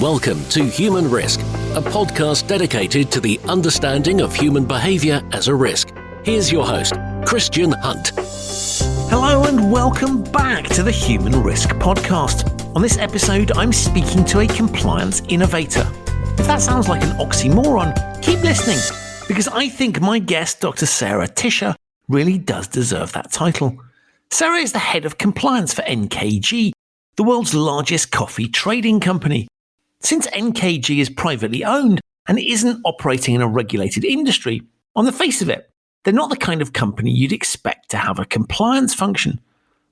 Welcome to Human Risk, a podcast dedicated to the understanding of human behaviour as a risk. Here's your host, Christian Hunt. Hello and welcome back to the Human Risk podcast. On this episode, I'm speaking to a compliance innovator. If that sounds like an oxymoron, keep listening, because I think my guest, Dr. Sarah Tischler, really does deserve that title. Sarah is the head of compliance for NKG, the world's largest coffee trading company. Since NKG is privately owned and isn't operating in a regulated industry, on the face of it, they're not the kind of company you'd expect to have a compliance function.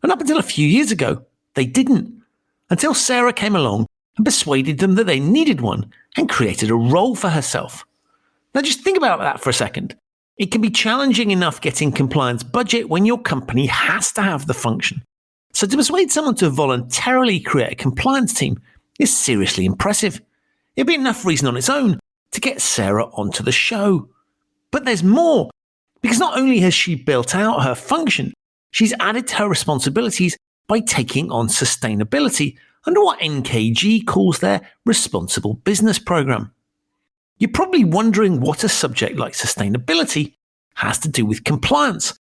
And up until a few years ago, they didn't. Until Sarah came along and persuaded them that they needed one and created a role for herself. Now just think about that for a second. It can be challenging enough getting compliance budget when your company has to have the function. So to persuade someone to voluntarily create a compliance team is seriously impressive. It'd be enough reason on its own to get Sarah onto the show. But there's more, because not only has she built out her function, she's added to her responsibilities by taking on sustainability under what NKG calls their responsible business program. You're probably wondering what a subject like sustainability has to do with compliance,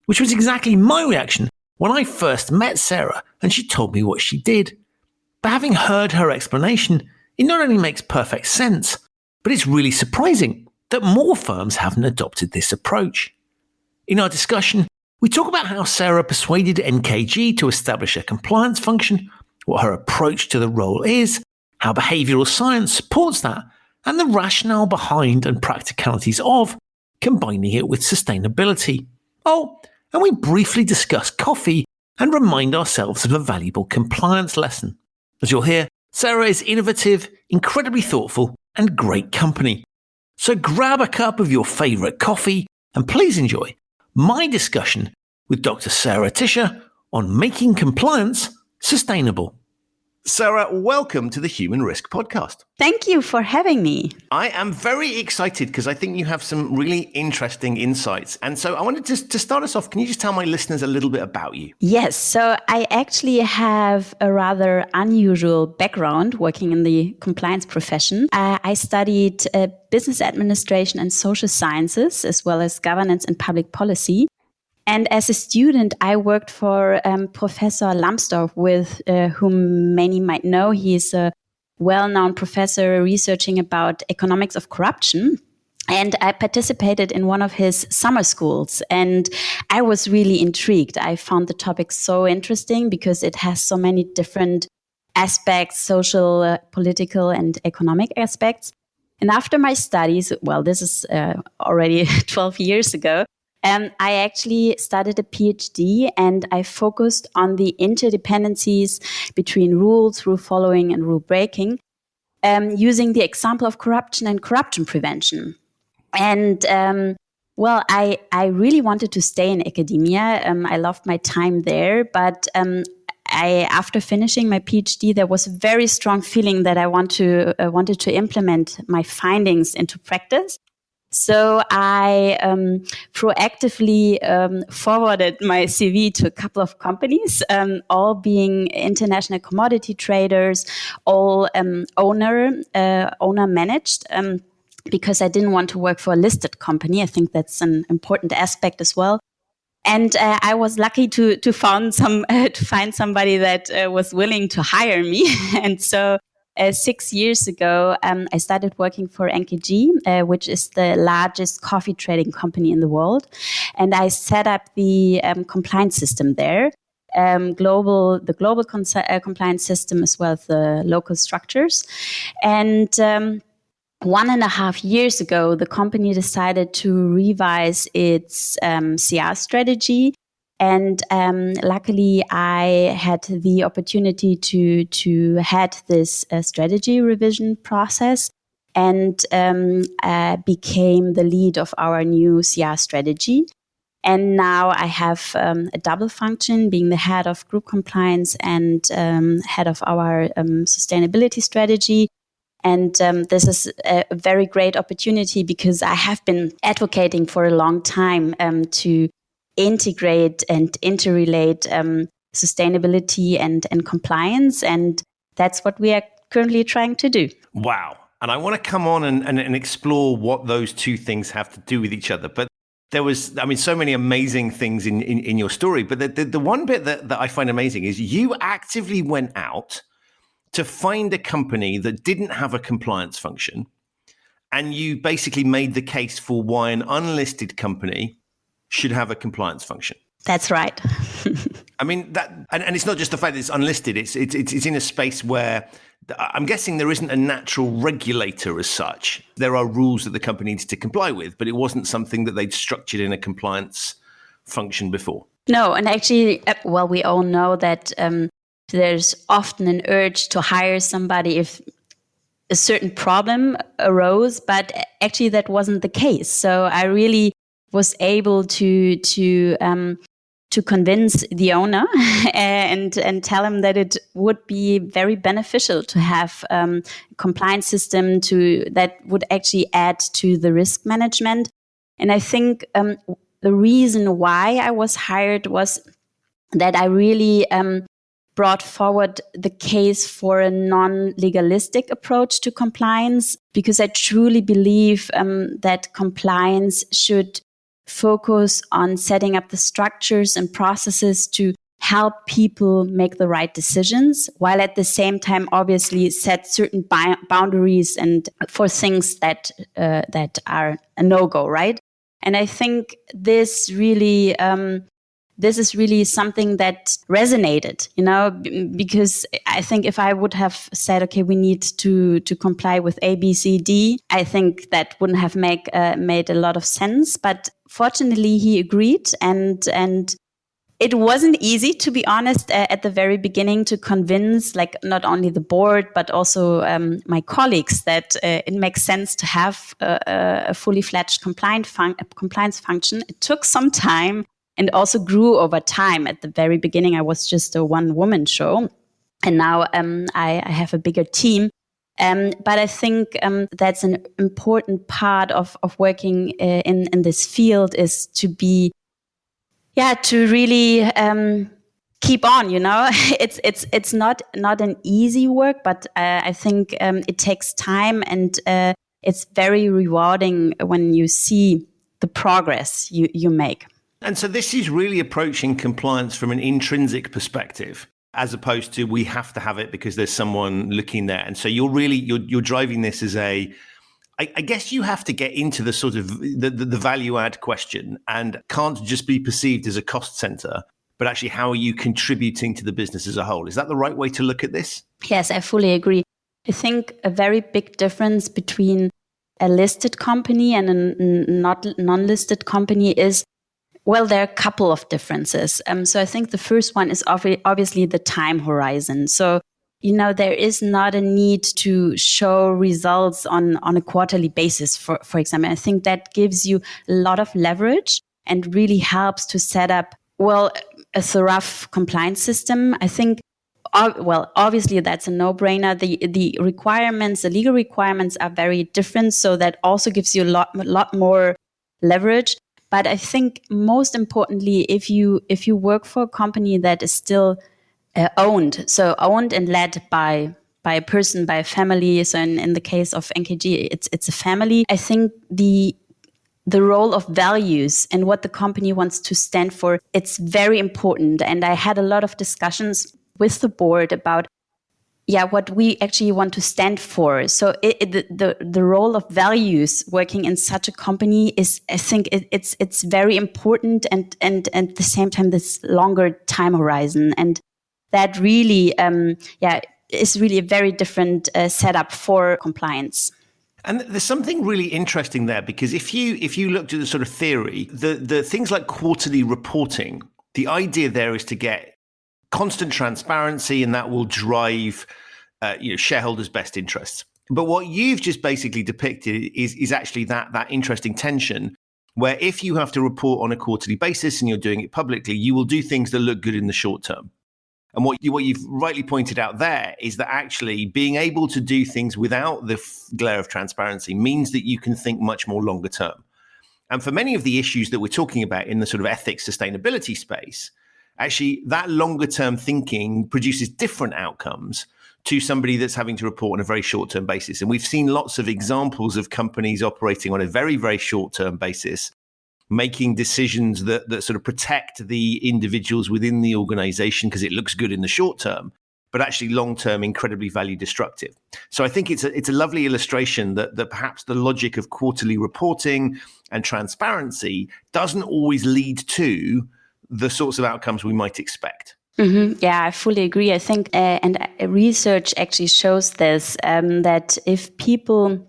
which was exactly my reaction when I first met Sarah and she told me what she did. But having heard her explanation, it not only makes perfect sense, but it's really surprising that more firms haven't adopted this approach. In our discussion, we talk about how Sarah persuaded NKG to establish a compliance function, what her approach to the role is, how behavioural science supports that, and the rationale behind and practicalities of combining it with sustainability. Oh, and we briefly discuss coffee and remind ourselves of a valuable compliance lesson. As you'll hear, Sarah is innovative, incredibly thoughtful, and great company. So grab a cup of your favourite coffee and please enjoy my discussion with Dr. Sarah Tischler on making compliance sustainable. Sarah, welcome to the Human Risk podcast. Thank you for having me. I am very excited because I think you have some really interesting insights. And so I wanted to start us off, can you just tell my listeners a little bit about you? Yes, so I actually have a rather unusual background working in the compliance profession. I studied business administration and social sciences, as well as governance and public policy. And as a student, I worked for Professor Lambsdorff, with whom many might know. He is a well-known professor researching about economics of corruption. And I participated in one of his summer schools, and I was really intrigued. I found the topic so interesting because it has so many different aspects, social, political, and economic aspects. And after my studies, well, this is already 12 years ago, I actually started a PhD, and I focused on the interdependencies between rules, rule following, and rule breaking, using the example of corruption and corruption prevention. And I really wanted to stay in academia. I loved my time there, but after finishing my PhD, there was a very strong feeling that I wanted to implement my findings into practice. So I proactively forwarded my CV to a couple of companies, all being international commodity traders, all owner managed, because I didn't want to work for a listed company. I think that's an important aspect as well. And I was lucky to find somebody that was willing to hire me, and so. 6 years ago, I started working for NKG, which is the largest coffee trading company in the world. And I set up the compliance system there, the global compliance system, as well as the local structures. And 1.5 years ago, the company decided to revise its CR strategy. And luckily, I had the opportunity to head this strategy revision process, and became the lead of our new CR strategy. And now I have a double function, being the head of group compliance and head of our sustainability strategy. And this is a very great opportunity because I have been advocating for a long time to integrate and interrelate sustainability and compliance. And that's what we are currently trying to do. Wow. And I want to come on and explore what those two things have to do with each other. But there was, so many amazing things in your story. But the one bit that I find amazing is you actively went out to find a company that didn't have a compliance function. And you basically made the case for why an unlisted company should have a compliance function. That's right. And it's not just the fact that it's unlisted. It's in a space where I'm guessing there isn't a natural regulator as such. There are rules that the company needs to comply with, but it wasn't something that they'd structured in a compliance function before. No, and actually, we all know that there's often an urge to hire somebody if a certain problem arose, but actually that wasn't the case. So I really was able to convince the owner and tell him that it would be very beneficial to have a compliance system that would actually add to the risk management. And I think the reason why I was hired was that I really brought forward the case for a non-legalistic approach to compliance, because I truly believe that compliance should focus on setting up the structures and processes to help people make the right decisions, while at the same time obviously set certain boundaries and for things that are a no-go, right? And I think this is really something that resonated, because I think if I would have said, okay, we need to comply with A, B, C, D, I think that wouldn't have made a lot of sense. But fortunately, he agreed, and it wasn't easy, to be honest, at the very beginning to convince, like, not only the board but also my colleagues that it makes sense to have a fully fledged compliance function. It took some time. And also grew over time. At the very beginning, I was just a one-woman show. And now I have a bigger team. But I think that's an important part of working in this field, is to really keep on, It's not an easy work, but I think it takes time, and it's very rewarding when you see the progress you make. And so this is really approaching compliance from an intrinsic perspective, as opposed to we have to have it because there's someone looking there. And so you're driving this as I guess you have to get into the sort of the value add question, and can't just be perceived as a cost center, but actually how are you contributing to the business as a whole? Is that the right way to look at this? Yes, I fully agree. I think a very big difference between a listed company and a non-listed company is, well, there are a couple of differences. So I think the first one is obviously the time horizon. So, there is not a need to show results on a quarterly basis, for example. I think that gives you a lot of leverage and really helps to set up, a thorough compliance system. I think, obviously that's a no-brainer. The requirements, the legal requirements are very different. So that also gives you a lot more leverage. But I think most importantly, if you work for a company that is still owned and led by a person, by a family. So in the case of NKG, it's a family. I think the role of values and what the company wants to stand for, it's very important. And I had a lot of discussions with the board about what we actually want to stand for. So the role of values working in such a company is, I think it's very important, and at the same time this longer time horizon, and that really is really a very different setup for compliance. And there's something really interesting there, because if you looked at the sort of theory, the things like quarterly reporting, the idea there is to get constant transparency, and that will drive shareholders' best interests. But what you've just basically depicted is actually that interesting tension, where if you have to report on a quarterly basis and you're doing it publicly, you will do things that look good in the short term. And what you've rightly pointed out there is that actually being able to do things without the glare of transparency means that you can think much more longer term. And for many of the issues that we're talking about in the sort of ethics sustainability space, actually that longer term thinking produces different outcomes to somebody that's having to report on a very short-term basis. And we've seen lots of examples of companies operating on a very, very short-term basis, making decisions that sort of protect the individuals within the organization because it looks good in the short term, but actually long-term incredibly value destructive. So I think it's a lovely illustration that perhaps the logic of quarterly reporting and transparency doesn't always lead to the sorts of outcomes we might expect. Mm-hmm. Yeah, I fully agree. I think, and research actually shows this, that if people,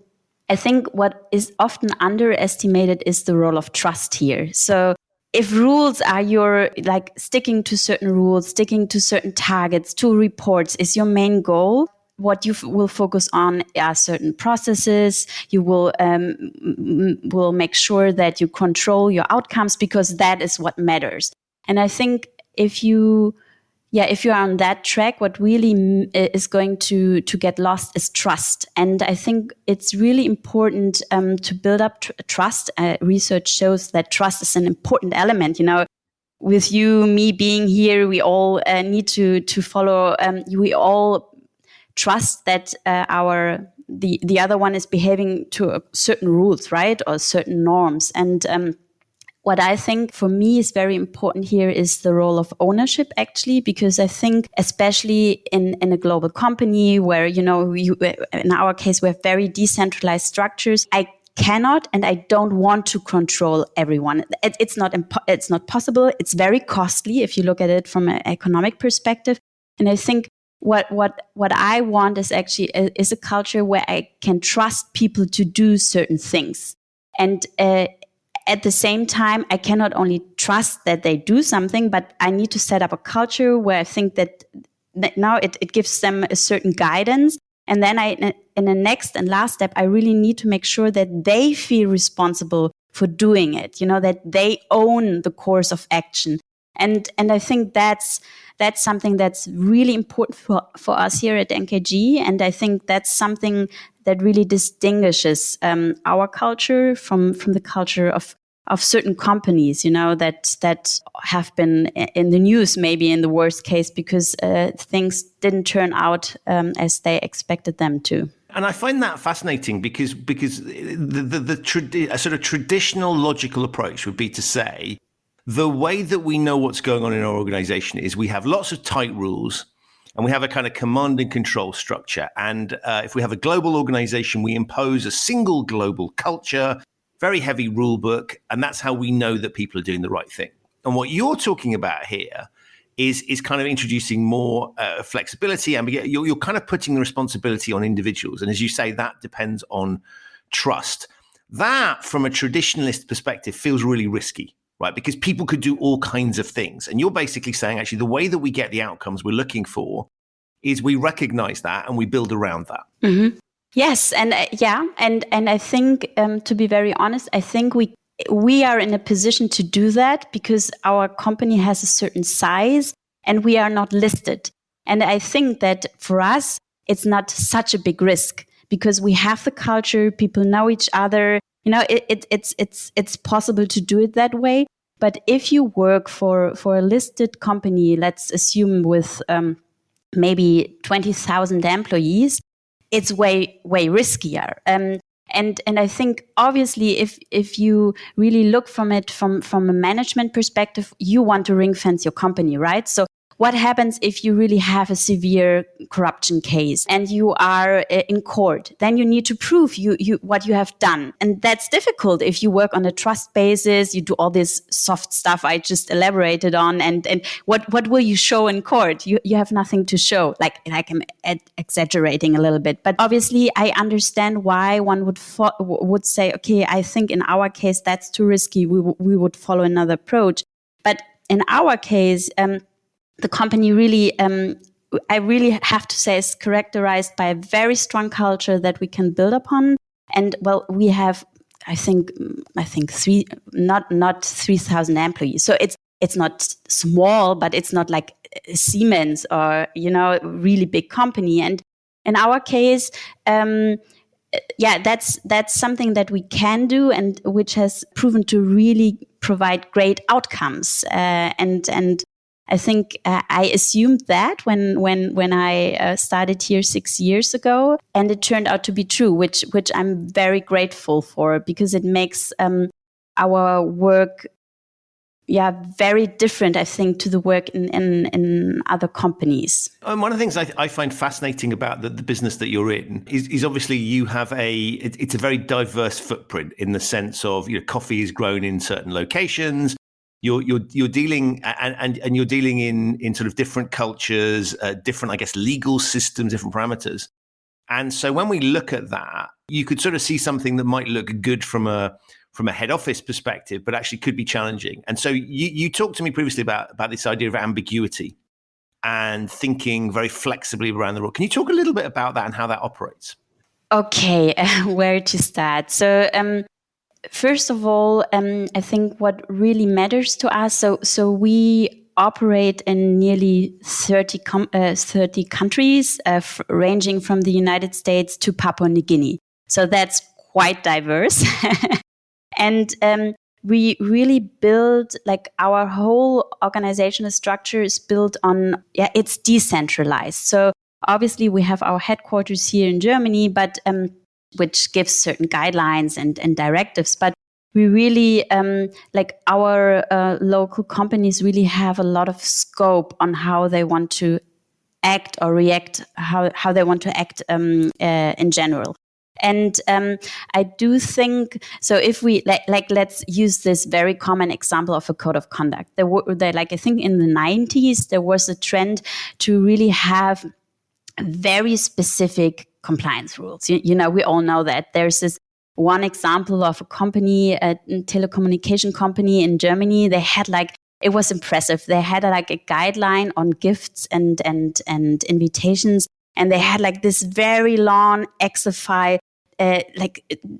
I think what is often underestimated is the role of trust here. So if rules are like sticking to certain rules, sticking to certain targets, to reports is your main goal, what you will focus on are certain processes. You will make sure that you control your outcomes because that is what matters. And I think if you're on that track, what really is going to get lost is trust. And I think it's really important to build up trust. Research shows that trust is an important element. With you, me being here, we all need to follow. We all trust that the other one is behaving to certain rules, right, or certain norms. And what I think for me is very important here is the role of ownership, actually, because I think especially in a global company where, in our case, we have very decentralized structures, I cannot and I don't want to control everyone. It's not possible. It's very costly if you look at it from an economic perspective. And I think what I want is actually is a culture where I can trust people to do certain things. And at the same time, I cannot only trust that they do something, but I need to set up a culture where I think that now it gives them a certain guidance. And then in the next and last step, I really need to make sure that they feel responsible for doing it, that they own the course of action. And I think that's something that's really important for us here at NKG. And I think that's something that really distinguishes our culture from the culture of certain companies, that have been in the news, maybe in the worst case, because things didn't turn out as they expected them to. And I find that fascinating because a sort of traditional logical approach would be to say the way that we know what's going on in our organization is we have lots of tight rules and we have a kind of command and control structure. And if we have a global organization, we impose a single global culture, very heavy rule book, and that's how we know that people are doing the right thing. And what you're talking about here is kind of introducing more flexibility, and you're kind of putting the responsibility on individuals. And as you say, that depends on trust. That, from a traditionalist perspective, feels really risky, right? Because people could do all kinds of things. And you're basically saying, actually, the way that we get the outcomes we're looking for is we recognize that and we build around that. Mm-hmm. Yes, and and I think, to be very honest, I think we are in a position to do that because our company has a certain size and we are not listed. And I think that for us, it's not such a big risk because we have the culture, people know each other. It's possible to do it that way. But if you work for a listed company, let's assume with maybe 20,000 employees, it's way riskier. And I think obviously if you really look from it from a management perspective, you want to ring fence your company, right? So what happens if you really have a severe corruption case and you are in court? Then you need to prove what you have done. And that's difficult if you work on a trust basis, you do all this soft stuff I just elaborated on. And what will you show in court? You have nothing to show. Like I'm exaggerating a little bit. But obviously I understand why one would say, okay, I think in our case, that's too risky. We would follow another approach. But in our case, the company really, I really have to say, is characterized by a very strong culture that we can build upon. And well, we have, I think not 3,000 employees. So it's not small, but it's not like Siemens or really big company. And in our case, that's something that we can do and which has proven to really provide great outcomes. And I think I assumed that when I started here 6 years ago, and it turned out to be true, which I'm very grateful for, because it makes our work very different, I think, to the work in other companies. And one of the things I find fascinating about the business that you're in is obviously you have it's a very diverse footprint in the sense of, coffee is grown in certain locations. You're dealing and you're dealing in sort of different cultures, different, I guess, legal systems, different parameters. And so when we look at that, you could sort of see something that might look good from a head office perspective, but actually could be challenging. And so you talked to me previously about this idea of ambiguity and thinking very flexibly around the rule. Can you talk a little bit about that and how that operates? Okay, where to start? So first of all, I think what really matters to us, so we operate in nearly 30 countries, ranging from the United States to Papua New Guinea. So that's quite diverse. And we really build, like, our whole organizational structure is built on, it's decentralized. So obviously we have our headquarters here in Germany, but which gives certain guidelines and directives. But we really, our local companies really have a lot of scope on how they want to act or react, how they want to act in general. And I do think, so if we, let's use this very common example of a code of conduct. I think in the 90s, there was a trend to really have very specific compliance rules. We all know that. There's this one example of a company, a telecommunication company in Germany. They had it was impressive. They had a guideline on gifts and invitations, and they had this very long Excel file,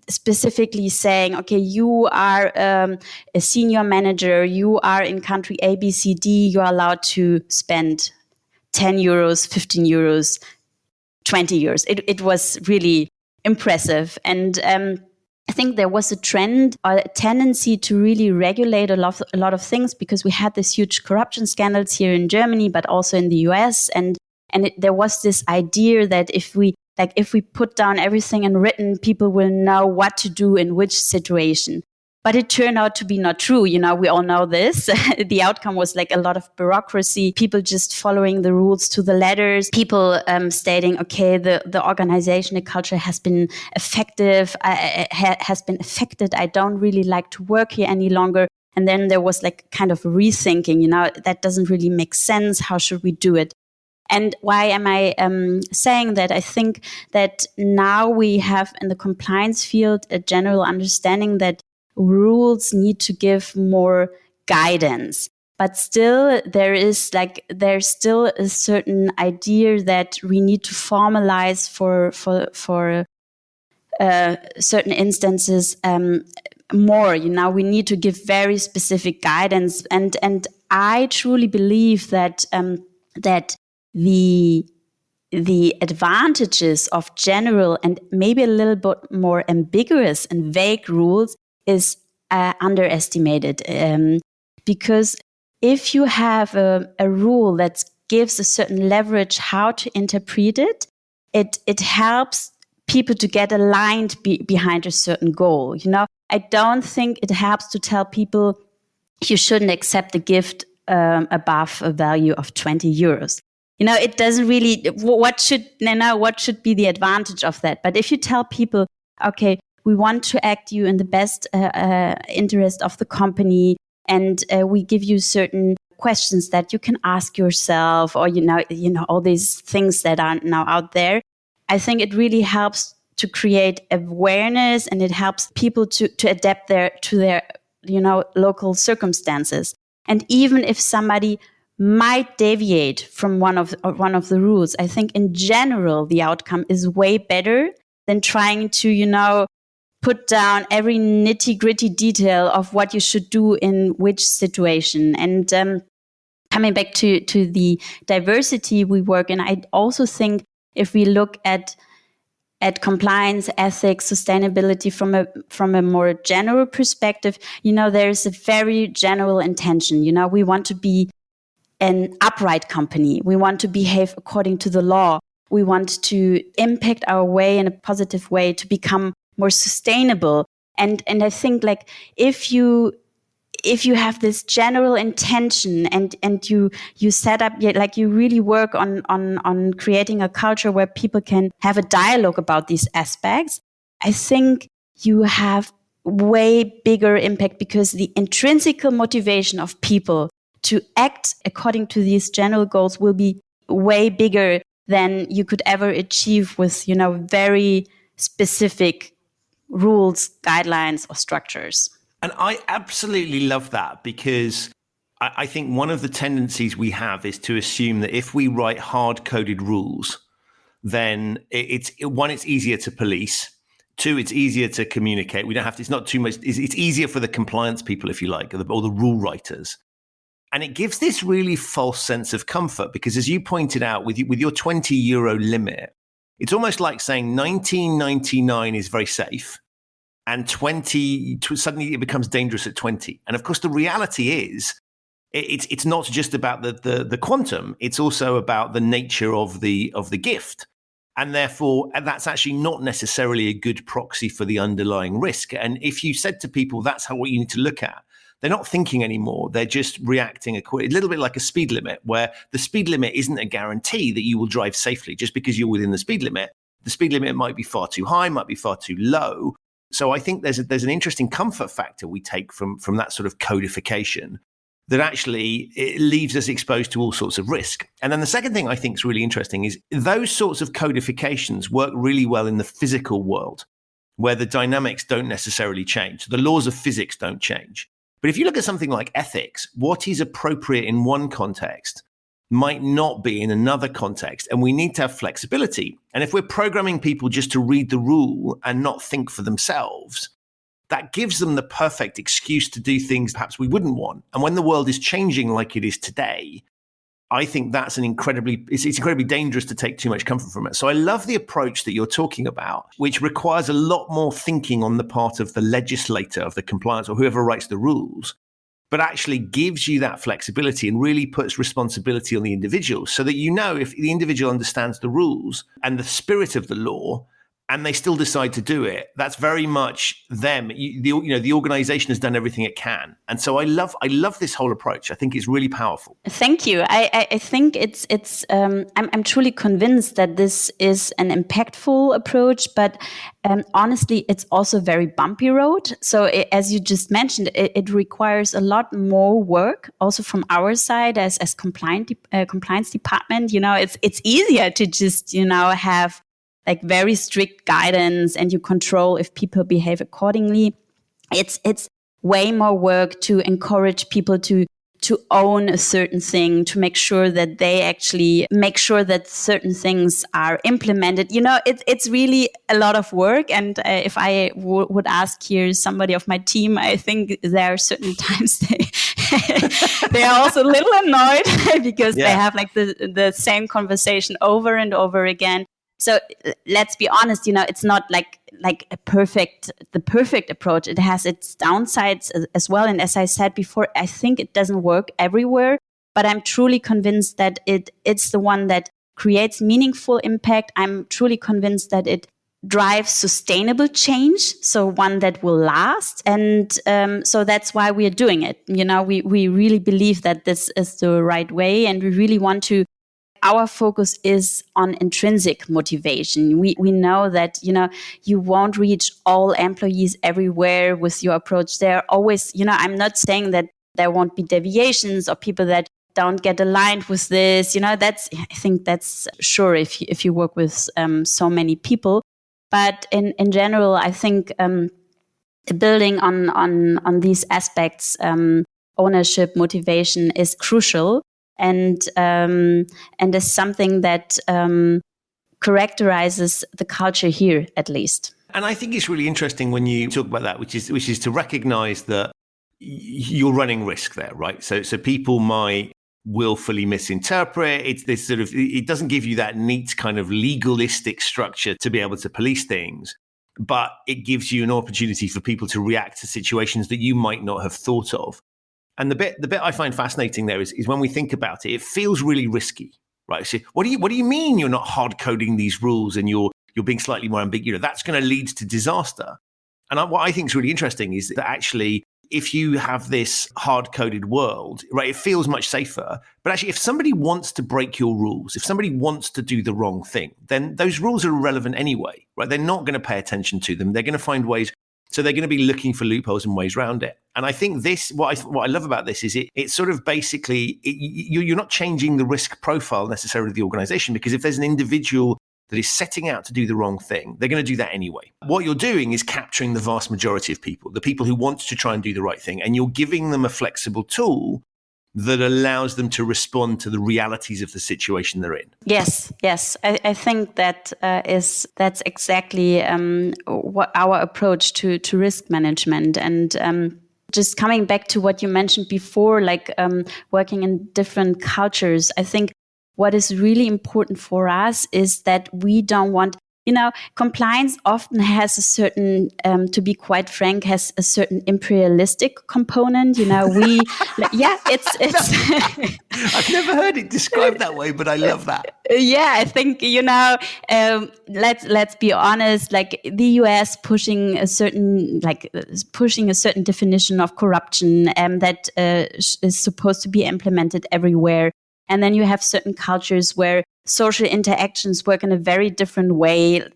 specifically saying, okay, you are a senior manager, you are in country A, B, C, D, you are allowed to spend 10 euros, 15 euros, 20 euros. It was really impressive. And I think there was a trend or a tendency to really regulate a lot of things, because we had this huge corruption scandals here in Germany, but also in the US. And there was this idea that if we put down everything in written, people will know what to do in which situation. But it turned out to be not true. We all know this. The outcome was a lot of bureaucracy, people just following the rules to the letters, people stating, okay, the organizational culture has been effective, has been affected. I don't really like to work here any longer. And then there was kind of rethinking, that doesn't really make sense. How should we do it? And why am I saying that? I think that now we have in the compliance field a general understanding that rules need to give more guidance. But still, there's still a certain idea that we need to formalize for certain instances more. We need to give very specific guidance. And I truly believe that the advantages of general and maybe a little bit more ambiguous and vague rules is underestimated. Because if you have a rule that gives a certain leverage how to interpret it, it helps people to get aligned behind a certain goal. I don't think it helps to tell people you shouldn't accept a gift above a value of 20 euros. It doesn't really, what should be the advantage of that? But if you tell people, okay, we want to act you in the best interest of the company, and we give you certain questions that you can ask yourself, or all these things that are now out there, I think it really helps to create awareness, and it helps people to adapt to their local circumstances. And even if somebody might deviate from one of the rules, I think in general the outcome is way better than trying to put down every nitty-gritty detail of what you should do in which situation. And coming back to the diversity we work in, I also think if we look at compliance, ethics, sustainability from a more general perspective, there's a very general intention. We want to be an upright company. We want to behave according to the law. We want to impact our way in a positive way to become more sustainable. And I think like if you have this general intention and you set up, like you really work on creating a culture where people can have a dialogue about these aspects, I think you have way bigger impact, because the intrinsic motivation of people to act according to these general goals will be way bigger than you could ever achieve with, very specific rules, guidelines, or structures. And I absolutely love that, because I think one of the tendencies we have is to assume that if we write hard-coded rules, then it's easier to police. 2, it's easier to communicate. We don't have to, it's not too much. It's easier for the compliance people, if you like, or the rule writers. And it gives this really false sense of comfort, because as you pointed out, with your €20 limit, it's almost like saying 19.99 is very safe, and 20 suddenly it becomes dangerous at 20. And of course, the reality is it's not just about the quantum; it's also about the nature of the gift. And therefore, that's actually not necessarily a good proxy for the underlying risk. And if you said to people, that's what you need to look at, they're not thinking anymore. They're just reacting a little bit like a speed limit, where the speed limit isn't a guarantee that you will drive safely just because you're within the speed limit. The speed limit might be far too high, might be far too low. So I think there's an interesting comfort factor we take from that sort of codification, that actually it leaves us exposed to all sorts of risk. And then the second thing I think is really interesting is those sorts of codifications work really well in the physical world, where the dynamics don't necessarily change. The laws of physics don't change. But if you look at something like ethics, what is appropriate in one context might not be in another context. And we need to have flexibility. And if we're programming people just to read the rule and not think for themselves, that gives them the perfect excuse to do things perhaps we wouldn't want. And when the world is changing like it is today, I think that's it's incredibly dangerous to take too much comfort from it. So I love the approach that you're talking about, which requires a lot more thinking on the part of the legislator, of the compliance, or whoever writes the rules, but actually gives you that flexibility and really puts responsibility on the individual, so that if the individual understands the rules and the spirit of the law, and they still decide to do it, that's very much them. The organization has done everything it can. And so I love this whole approach. I think it's really powerful. Thank you. I think I'm truly convinced that this is an impactful approach, but honestly, it's also a very bumpy road. So as you just mentioned, it requires a lot more work also from our side as compliance department. It's easier to just, have like very strict guidance, and you control if people behave accordingly. It's way more work to encourage people to own a certain thing, to make sure that they actually make sure that certain things are implemented. It's really a lot of work. And if I would ask here somebody of my team, I think there are certain times they are also a little annoyed because they have like the same conversation over and over again. So let's be honest, it's not like the perfect approach. It has its downsides as well. And as I said before, I think it doesn't work everywhere, but I'm truly convinced that it's the one that creates meaningful impact. I'm truly convinced that it drives sustainable change, so one that will last. And so that's why we are doing it. We really believe that this is the right way, and we really want to. Our focus is on intrinsic motivation. We know that, you won't reach all employees everywhere with your approach. There are always, I'm not saying that there won't be deviations or people that don't get aligned with this. I think that's sure if you work with so many people. But in general, I think building on these aspects, ownership, motivation is crucial. And is something that characterizes the culture here, at least. And I think it's really interesting when you talk about that, which is to recognize that you're running risk there, right? So people might willfully misinterpret. It's this sort of, it doesn't give you that neat kind of legalistic structure to be able to police things, but it gives you an opportunity for people to react to situations that you might not have thought of. And the bit I find fascinating there is when we think about it, it feels really risky, right? So what do you mean you're not hard coding these rules and you're being slightly more ambiguous? That's going to lead to disaster. And what I think is really interesting is that actually, if you have this hard-coded world, right, it feels much safer. But actually, if somebody wants to break your rules, if somebody wants to do the wrong thing, then those rules are irrelevant anyway, right? They're not going to pay attention to them. They're going to find ways. So they're going to be looking for loopholes and ways around it. And I think what I love about this is it's sort of basically, you're not changing the risk profile necessarily of the organization, because if there's an individual that is setting out to do the wrong thing, they're going to do that anyway. What you're doing is capturing the vast majority of people, the people who want to try and do the right thing, and you're giving them a flexible tool that allows them to respond to the realities of the situation they're in. Yes. I think that's exactly what our approach to risk management. And just coming back to what you mentioned before, like working in different cultures, I think what is really important for us is that we don't want, compliance often has a certain, to be quite frank, has a certain imperialistic component. It's. I've never heard it described that way, but I love that. Yeah, I think, let's be honest, like the US pushing a certain definition of corruption that is supposed to be implemented everywhere. And then you have certain cultures where social interactions work in a very different way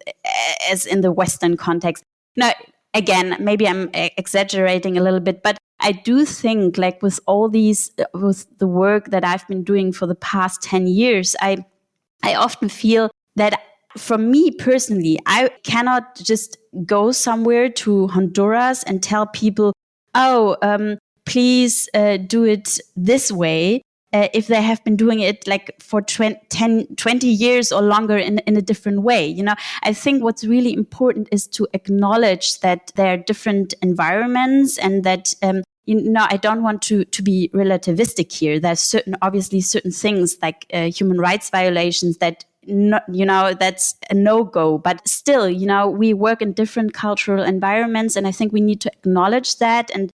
as in the Western context. Now, again, maybe I'm exaggerating a little bit, but I do think like with the work that I've been doing for the past 10 years, I often feel that for me personally, I cannot just go somewhere to Honduras and tell people, please do it this way. If they have been doing it like for 20 years or longer in a different way. I think what's really important is to acknowledge that there are different environments and that, I don't want to be relativistic here. There's obviously certain things like human rights violations that, that's a no-go. But still, we work in different cultural environments, and I think we need to acknowledge that. And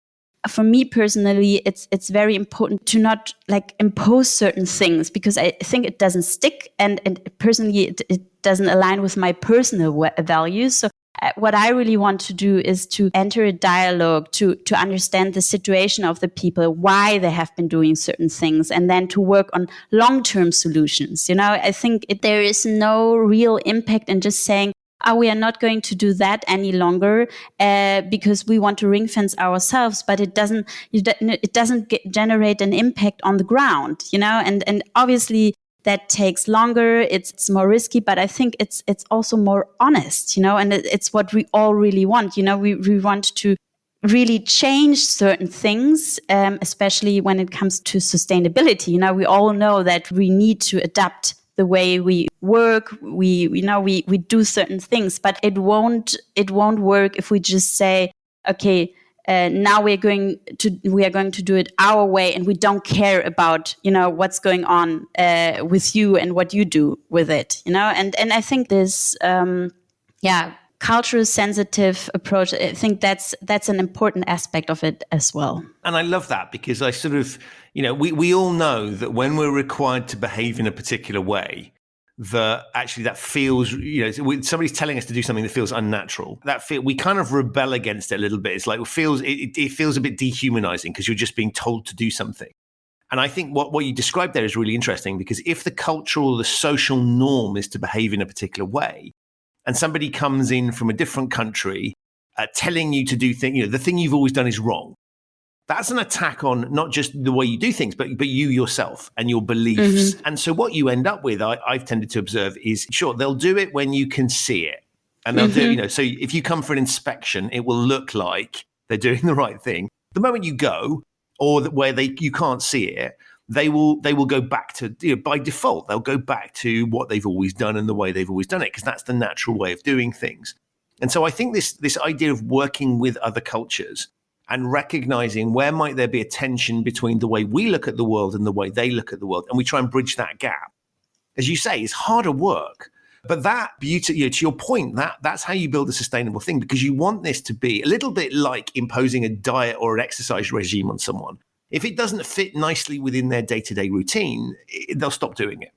for me personally, it's very important to not like impose certain things, because I think it doesn't stick, and personally it doesn't align with my personal values. So what I really want to do is to enter a dialogue, to understand the situation of the people, why they have been doing certain things, and then to work on long-term solutions. I think there is no real impact in just saying, we are not going to do that any longer because we want to ring fence ourselves, but it doesn't generate an impact on the ground, and obviously that takes longer. It's more risky, but I think it's also more honest, and it's what we all really want. We want to really change certain things, especially when it comes to sustainability. We all know that we need to adapt the way we work, we do certain things, but it won't work if we just say, okay, now we are going to do it our way, and we don't care about what's going on with you and what you do with it. And I think this cultural sensitive approach, I think that's an important aspect of it as well. And I love that, because I sort of, we all know that when we're required to behave in a particular way, that feels, somebody's telling us to do something that feels unnatural. We kind of rebel against it a little bit. It's like it feels a bit dehumanizing, because you're just being told to do something. And I think what you described there is really interesting, because if the cultural, the social norm is to behave in a particular way, and somebody comes in from a different country telling you to do things, the thing you've always done is wrong. That's an attack on not just the way you do things, but you yourself and your beliefs. Mm-hmm. And so what you end up with, I've tended to observe, is sure, they'll do it when you can see it. And they'll do, so if you come for an inspection, it will look like they're doing the right thing. The moment you go, or where you can't see it, they will go back to, by default, they'll go back to what they've always done and the way they've always done it, because that's the natural way of doing things. And so I think this idea of working with other cultures and recognizing where might there be a tension between the way we look at the world and the way they look at the world, and we try and bridge that gap, as you say, is harder work. But that beauty, to your point, that's how you build a sustainable thing, because you want this to be a little bit like imposing a diet or an exercise regime on someone. If it doesn't fit nicely within their day-to-day routine, they'll stop doing it.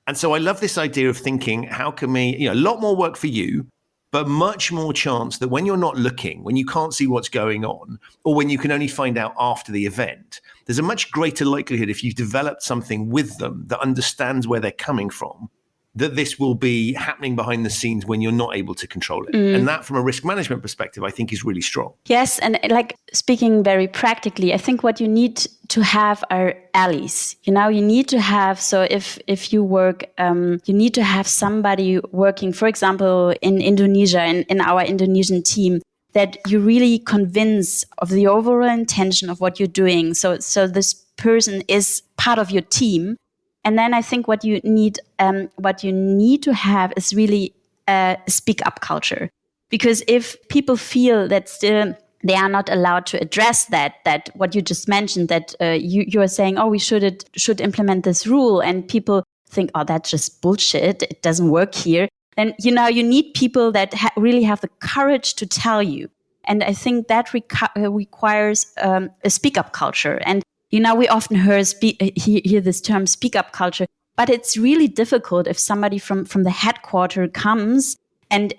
And so I love this idea of thinking, how can we, a lot more work for you, but much more chance that when you're not looking, when you can't see what's going on, or when you can only find out after the event, there's a much greater likelihood if you've developed something with them that understands where they're coming from, that this will be happening behind the scenes when you're not able to control it. And that, from a risk management perspective, I think is really strong. Yes. And like speaking very practically, I think what you need to have are allies. You need to have, so if you work, you need to have somebody working, for example, in Indonesia, in our Indonesian team, that you really convince of the overall intention of what you're doing. So this person is part of your team. And then I think what you need to have is really a speak up culture, because if people feel that still they are not allowed to address that what you just mentioned, that you are saying, oh, we should implement this rule, and people think, oh, that's just bullshit, it doesn't work here. Then you need people that really have the courage to tell you, and I think that requires a speak up culture. And we often hear this term speak up culture, but it's really difficult if somebody from the headquarter comes and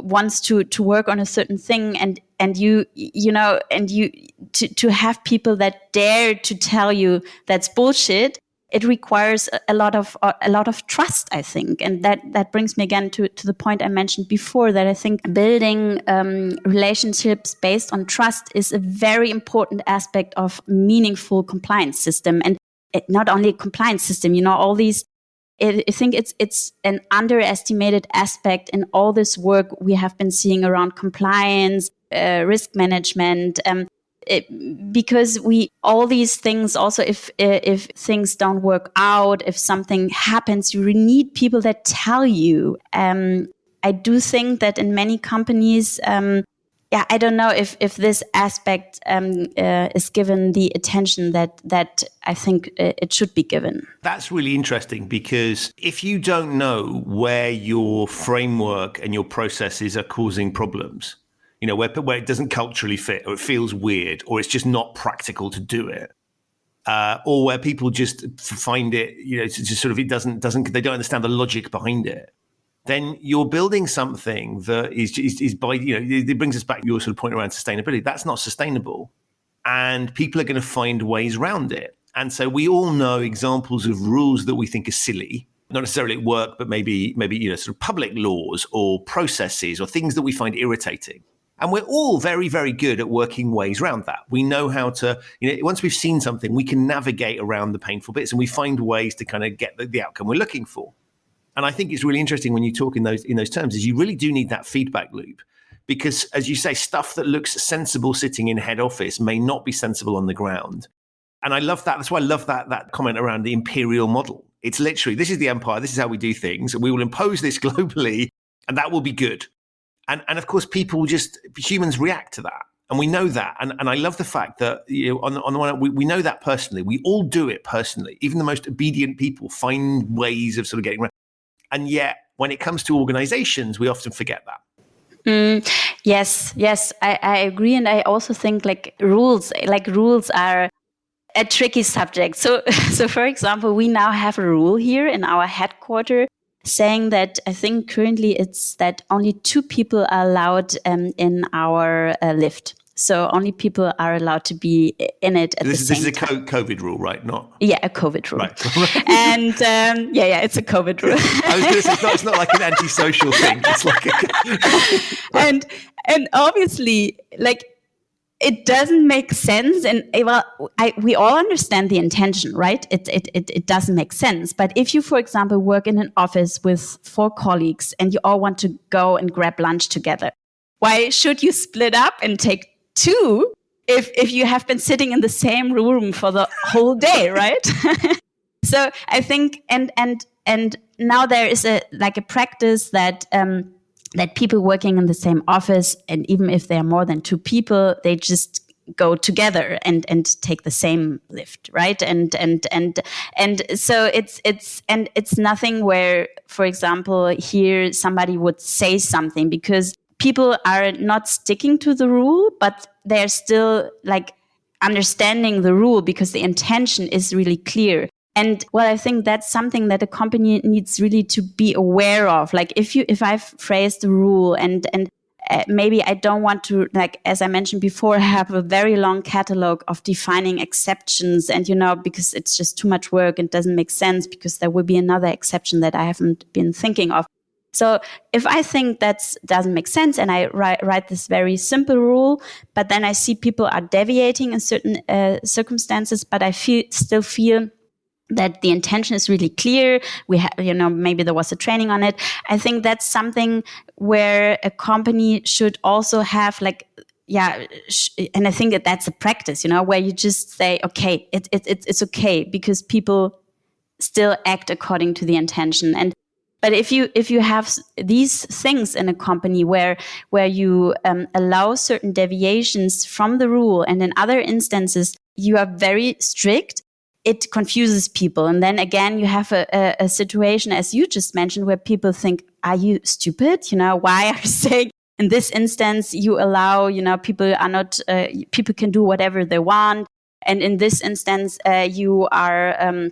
wants to work on a certain thing, and you to have people that dare to tell you that's bullshit. It requires a lot of trust, I think, and that brings me again to the point I mentioned before, that I think building relationships based on trust is a very important aspect of meaningful compliance system, and not only a compliance system. All these. I think it's an underestimated aspect in all this work we have been seeing around compliance, risk management. Because all these things, also if things don't work out, if something happens, you really need people that tell you. I do think that in many companies, I don't know if this aspect is given the attention that I think it should be given. That's really interesting, because if you don't know where your framework and your processes are causing problems, where it doesn't culturally fit, or it feels weird, or it's just not practical to do it, or where people just find it, it's just sort of, it doesn't, they don't understand the logic behind it, then you're building something that is by, it brings us back to your sort of point around sustainability. That's not sustainable, and people are going to find ways around it. And so we all know examples of rules that we think are silly, not necessarily at work, but maybe sort of public laws or processes or things that we find irritating. And we're all very, very good at working ways around that. We know how to, once we've seen something, we can navigate around the painful bits, and we find ways to kind of get the outcome we're looking for. And I think it's really interesting when you talk in those terms, is you really do need that feedback loop, because, as you say, stuff that looks sensible sitting in head office may not be sensible on the ground. And I love that. That's why I love that comment around the imperial model. It's literally, this is the empire, this is how we do things, and we will impose this globally, and that will be good. And of course, humans react to that. And we know that. And I love the fact that, on the one hand, we know that personally. We all do it personally. Even the most obedient people find ways of sort of getting around. And yet, when it comes to organizations, we often forget that. Yes, I agree. And I also think rules are a tricky subject. So for example, we now have a rule here in our headquarters saying that, I think currently it's that only 2 people are allowed in our lift. So only people are allowed to be in it at the same time. This is a COVID rule, right? A COVID rule. Right. And it's a COVID rule. I was going to say, it's not like an antisocial thing. It's like and obviously, it doesn't make sense. And we all understand the intention, right? It doesn't make sense. But if you, for example, work in an office with 4 colleagues and you all want to go and grab lunch together, why should you split up and take 2 if you have been sitting in the same room for the whole day, right? So I think, and now there is a practice that people working in the same office, and even if there are more than 2 people, they just go together and take the same lift, right? And so it's nothing where, for example, here somebody would say something, because people are not sticking to the rule, but they're still understanding the rule because the intention is really clear. And well, I think that's something that a company needs really to be aware of. Like if I've phrased the rule and maybe I don't want to, like, as I mentioned before, have a very long catalog of defining exceptions and, because it's just too much work and doesn't make sense because there will be another exception that I haven't been thinking of. So if I think that doesn't make sense and I write this very simple rule, but then I see people are deviating in certain circumstances, but I still feel that the intention is really clear. We have, maybe there was a training on it. I think that's something where a company should also have and I think that's a practice, where you just say, okay, it's okay because people still act according to the intention. But if you have these things in a company where you allow certain deviations from the rule, and in other instances you are very strict, it confuses people. And then again, you have a situation, as you just mentioned, where people think, "Are you stupid? Why are you saying in this instance you allow? People are not. People can do whatever they want, and in this instance, you are."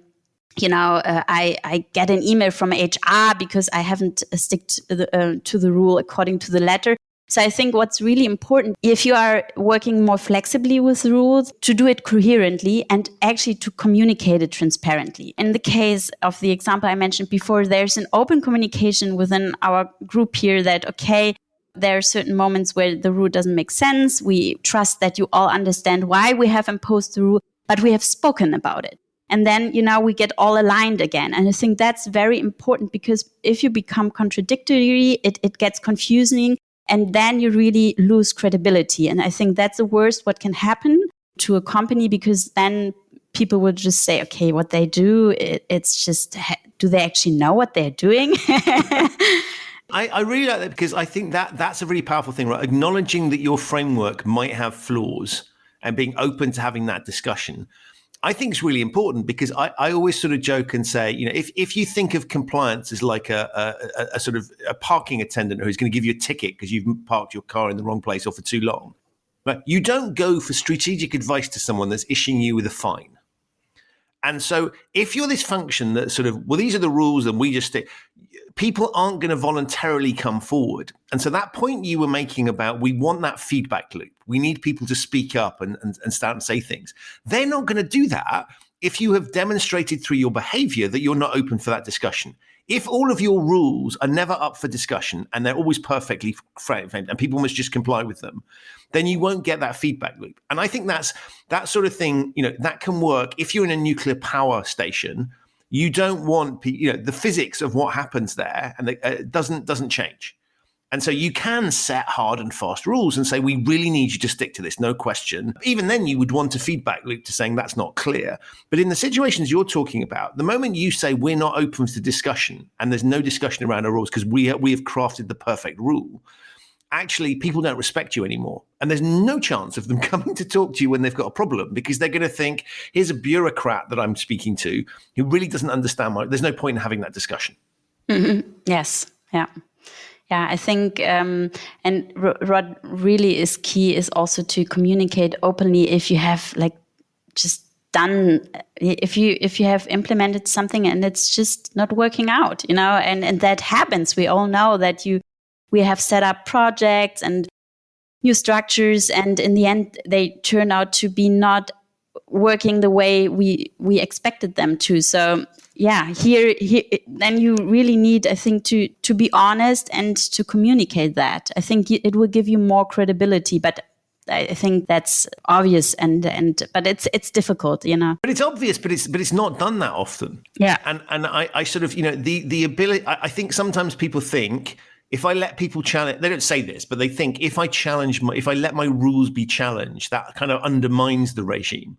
I get an email from HR because I haven't stick to the rule according to the letter. So I think what's really important, if you are working more flexibly with rules, to do it coherently and actually to communicate it transparently. In the case of the example I mentioned before, there's an open communication within our group here that, okay, there are certain moments where the rule doesn't make sense. We trust that you all understand why we have imposed the rule, but we have spoken about it. And then, we get all aligned again. And I think that's very important because if you become contradictory, it gets confusing and then you really lose credibility. And I think that's the worst what can happen to a company because then people will just say, okay, what they do, it's just, do they actually know what they're doing? I really like that because I think that's a really powerful thing, right? Acknowledging that your framework might have flaws and being open to having that discussion. I think it's really important because I always sort of joke and say, if you think of compliance as like a sort of a parking attendant who's going to give you a ticket because you've parked your car in the wrong place or for too long, right? You don't go for strategic advice to someone that's issuing you with a fine. And so if you're this function that sort of, well, these are the rules and we just stick, people aren't going to voluntarily come forward. And so that point you were making about we want that feedback loop. We need people to speak up and start and say things. They're not going to do that if you have demonstrated through your behavior that you're not open for that discussion. If all of your rules are never up for discussion and they're always perfectly framed and people must just comply with them, then you won't get that feedback loop. And I think that's that sort of thing, that can work. If you're in a nuclear power station, you don't want, the physics of what happens there and it doesn't change. And so you can set hard and fast rules and say, we really need you to stick to this, no question. Even then you would want a feedback loop to saying that's not clear. But in the situations you're talking about, the moment you say we're not open to discussion and there's no discussion around our rules because we have crafted the perfect rule, actually people don't respect you anymore. And there's no chance of them coming to talk to you when they've got a problem because they're going to think, here's a bureaucrat that I'm speaking to who really doesn't understand there's no point in having that discussion. Mm-hmm. Yes. Yeah. Yeah, I think, and what really is key is also to communicate openly if you have if you have implemented something and it's just not working out, and that happens. We all know that we have set up projects and new structures, and in the end, they turn out to be not working the way we expected them to. So yeah, here then you really need, I think, to be honest and to communicate that. I think it will give you more credibility, but I think that's obvious but it's difficult, But it's obvious, but it's not done that often. Yeah. And I sort of, the ability, I think sometimes people think if I let people challenge, they don't say this, but they think if I let my rules be challenged, that kind of undermines the regime.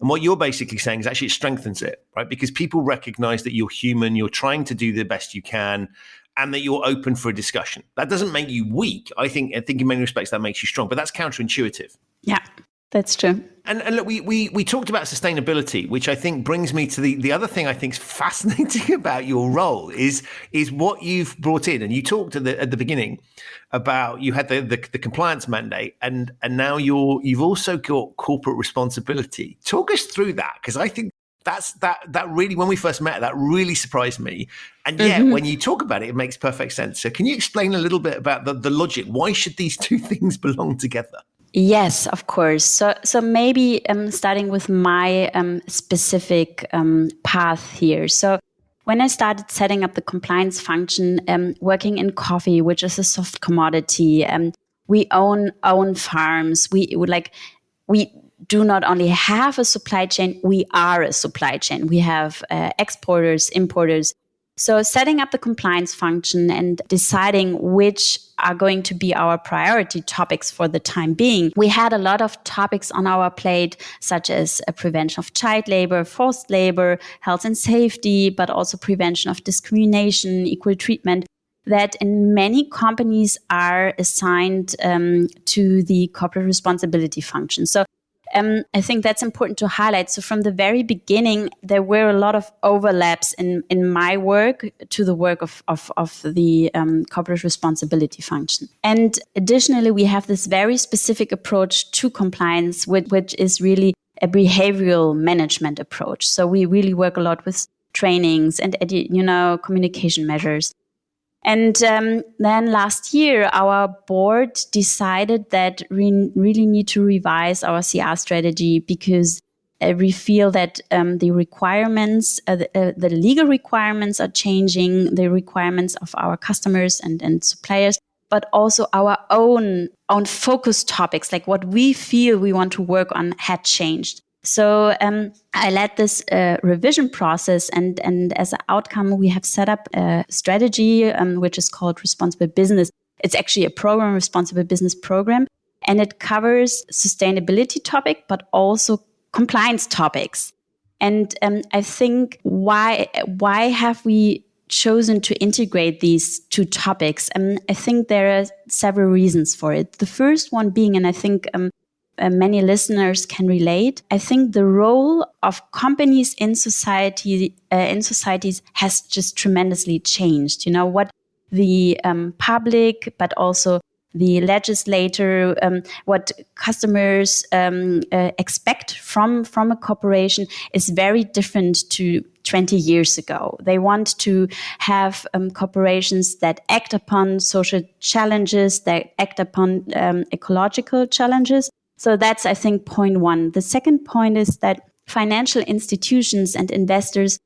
And what you're basically saying is actually it strengthens it, right? Because people recognize that you're human, you're trying to do the best you can, and that you're open for a discussion. That doesn't make you weak. I think in many respects that makes you strong, but that's counterintuitive. Yeah. That's true. And look, we talked about sustainability, which I think brings me to the other thing I think is fascinating about your role is what you've brought in. And you talked at the beginning about you had the compliance mandate, and now you've also got corporate responsibility. Talk us through that, because I think that really, when we first met, that really surprised me. And yet, when you talk about it, it makes perfect sense. So can you explain a little bit about the logic? Why should these two things belong together? Yes, of course. So maybe starting with my specific path here. So when I started setting up the compliance function, working in coffee, which is a soft commodity, we own farms. We do not only have a supply chain, we are a supply chain. We have exporters, importers. So setting up the compliance function and deciding which are going to be our priority topics for the time being. We had a lot of topics on our plate, such as prevention of child labor, forced labor, health and safety, but also prevention of discrimination, equal treatment, that in many companies are assigned to the corporate responsibility function. So I think that's important to highlight. So from the very beginning, there were a lot of overlaps in my work to the work of the corporate responsibility function. And additionally, we have this very specific approach to compliance, which is really a behavioral management approach. So we really work a lot with trainings and communication measures. And then last year, our board decided that we really need to revise our CR strategy, because we feel that the requirements, the legal requirements are changing, the requirements of our customers and suppliers, but also our own focus topics, like what we feel we want to work on, had changed. So I led this revision process, and as an outcome, we have set up a strategy which is called Responsible Business. It's actually a program, Responsible Business program, and it covers sustainability topic, but also compliance topics. And I think why have we chosen to integrate these two topics? I think there are several reasons for it. The first one being, and I think many listeners can relate, I think the role of companies in societies has just tremendously changed. You know, what the public, but also the legislator, what customers expect from a corporation is very different to 20 years ago. They want to have corporations that act upon social challenges, that act upon ecological challenges. So that's, I think, point one. The second point is that financial institutions and investors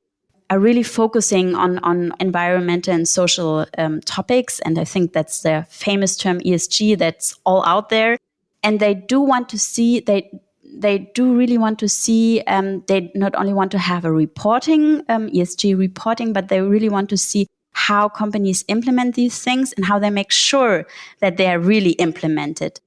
are really focusing on environmental and social topics. And I think that's the famous term ESG that's all out there. And they do want to see, they do really want to see, they not only want to have a reporting, ESG reporting, but they really want to see how companies implement these things and how they make sure that they are really implemented.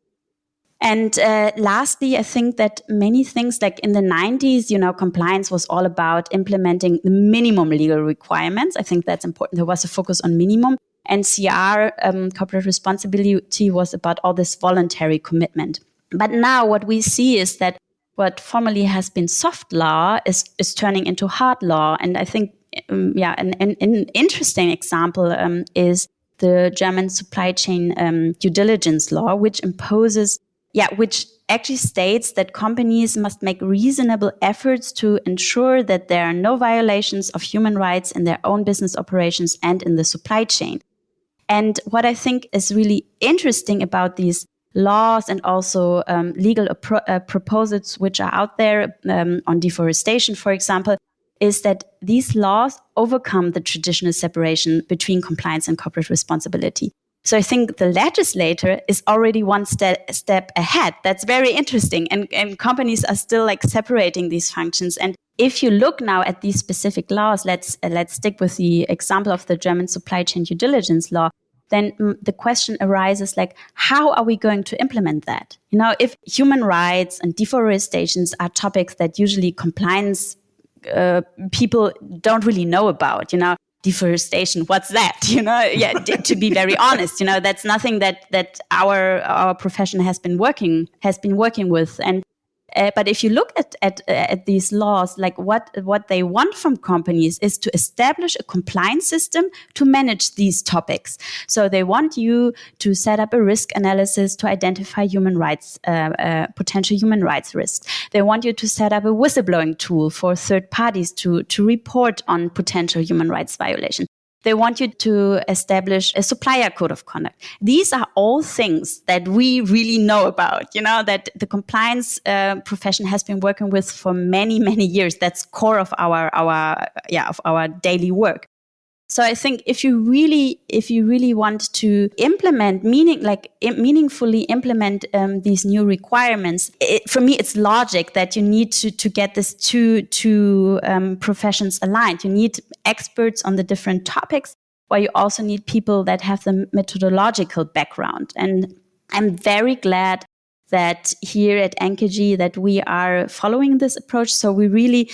And lastly, I think that many things, like in the 90s, compliance was all about implementing the minimum legal requirements. I think that's important. There was a focus on minimum. And CR, corporate responsibility, was about all this voluntary commitment. But now what we see is that what formerly has been soft law is turning into hard law. And I think, an interesting example is the German supply chain due diligence law, which actually states that companies must make reasonable efforts to ensure that there are no violations of human rights in their own business operations and in the supply chain. And what I think is really interesting about these laws and also legal proposals which are out there on deforestation, for example, is that these laws overcome the traditional separation between compliance and corporate responsibility. So I think the legislator is already one step ahead. That's very interesting. And companies are still like separating these functions. And if you look now at these specific laws, let's stick with the example of the German supply chain due diligence law, then the question arises, like, how are we going to implement that? If human rights and deforestation are topics that usually compliance people don't really know about, deforestation, what's that? To be very honest, that's nothing that our profession has been working with. And But if you look at these laws, like what they want from companies is to establish a compliance system to manage these topics. So they want you to set up a risk analysis to identify human rights, potential human rights risks. They want you to set up a whistleblowing tool for third parties to report on potential human rights violations. They want you to establish a supplier code of conduct. These are all things that we really know about, that the compliance profession has been working with for many, many years. That's core of our daily work. So I think if you really want to implement meaningfully implement these new requirements, for me it's logic that you need to get this two professions aligned. You need experts on the different topics, while you also need people that have the methodological background. And I'm very glad that here at NKG that we are following this approach. So we really,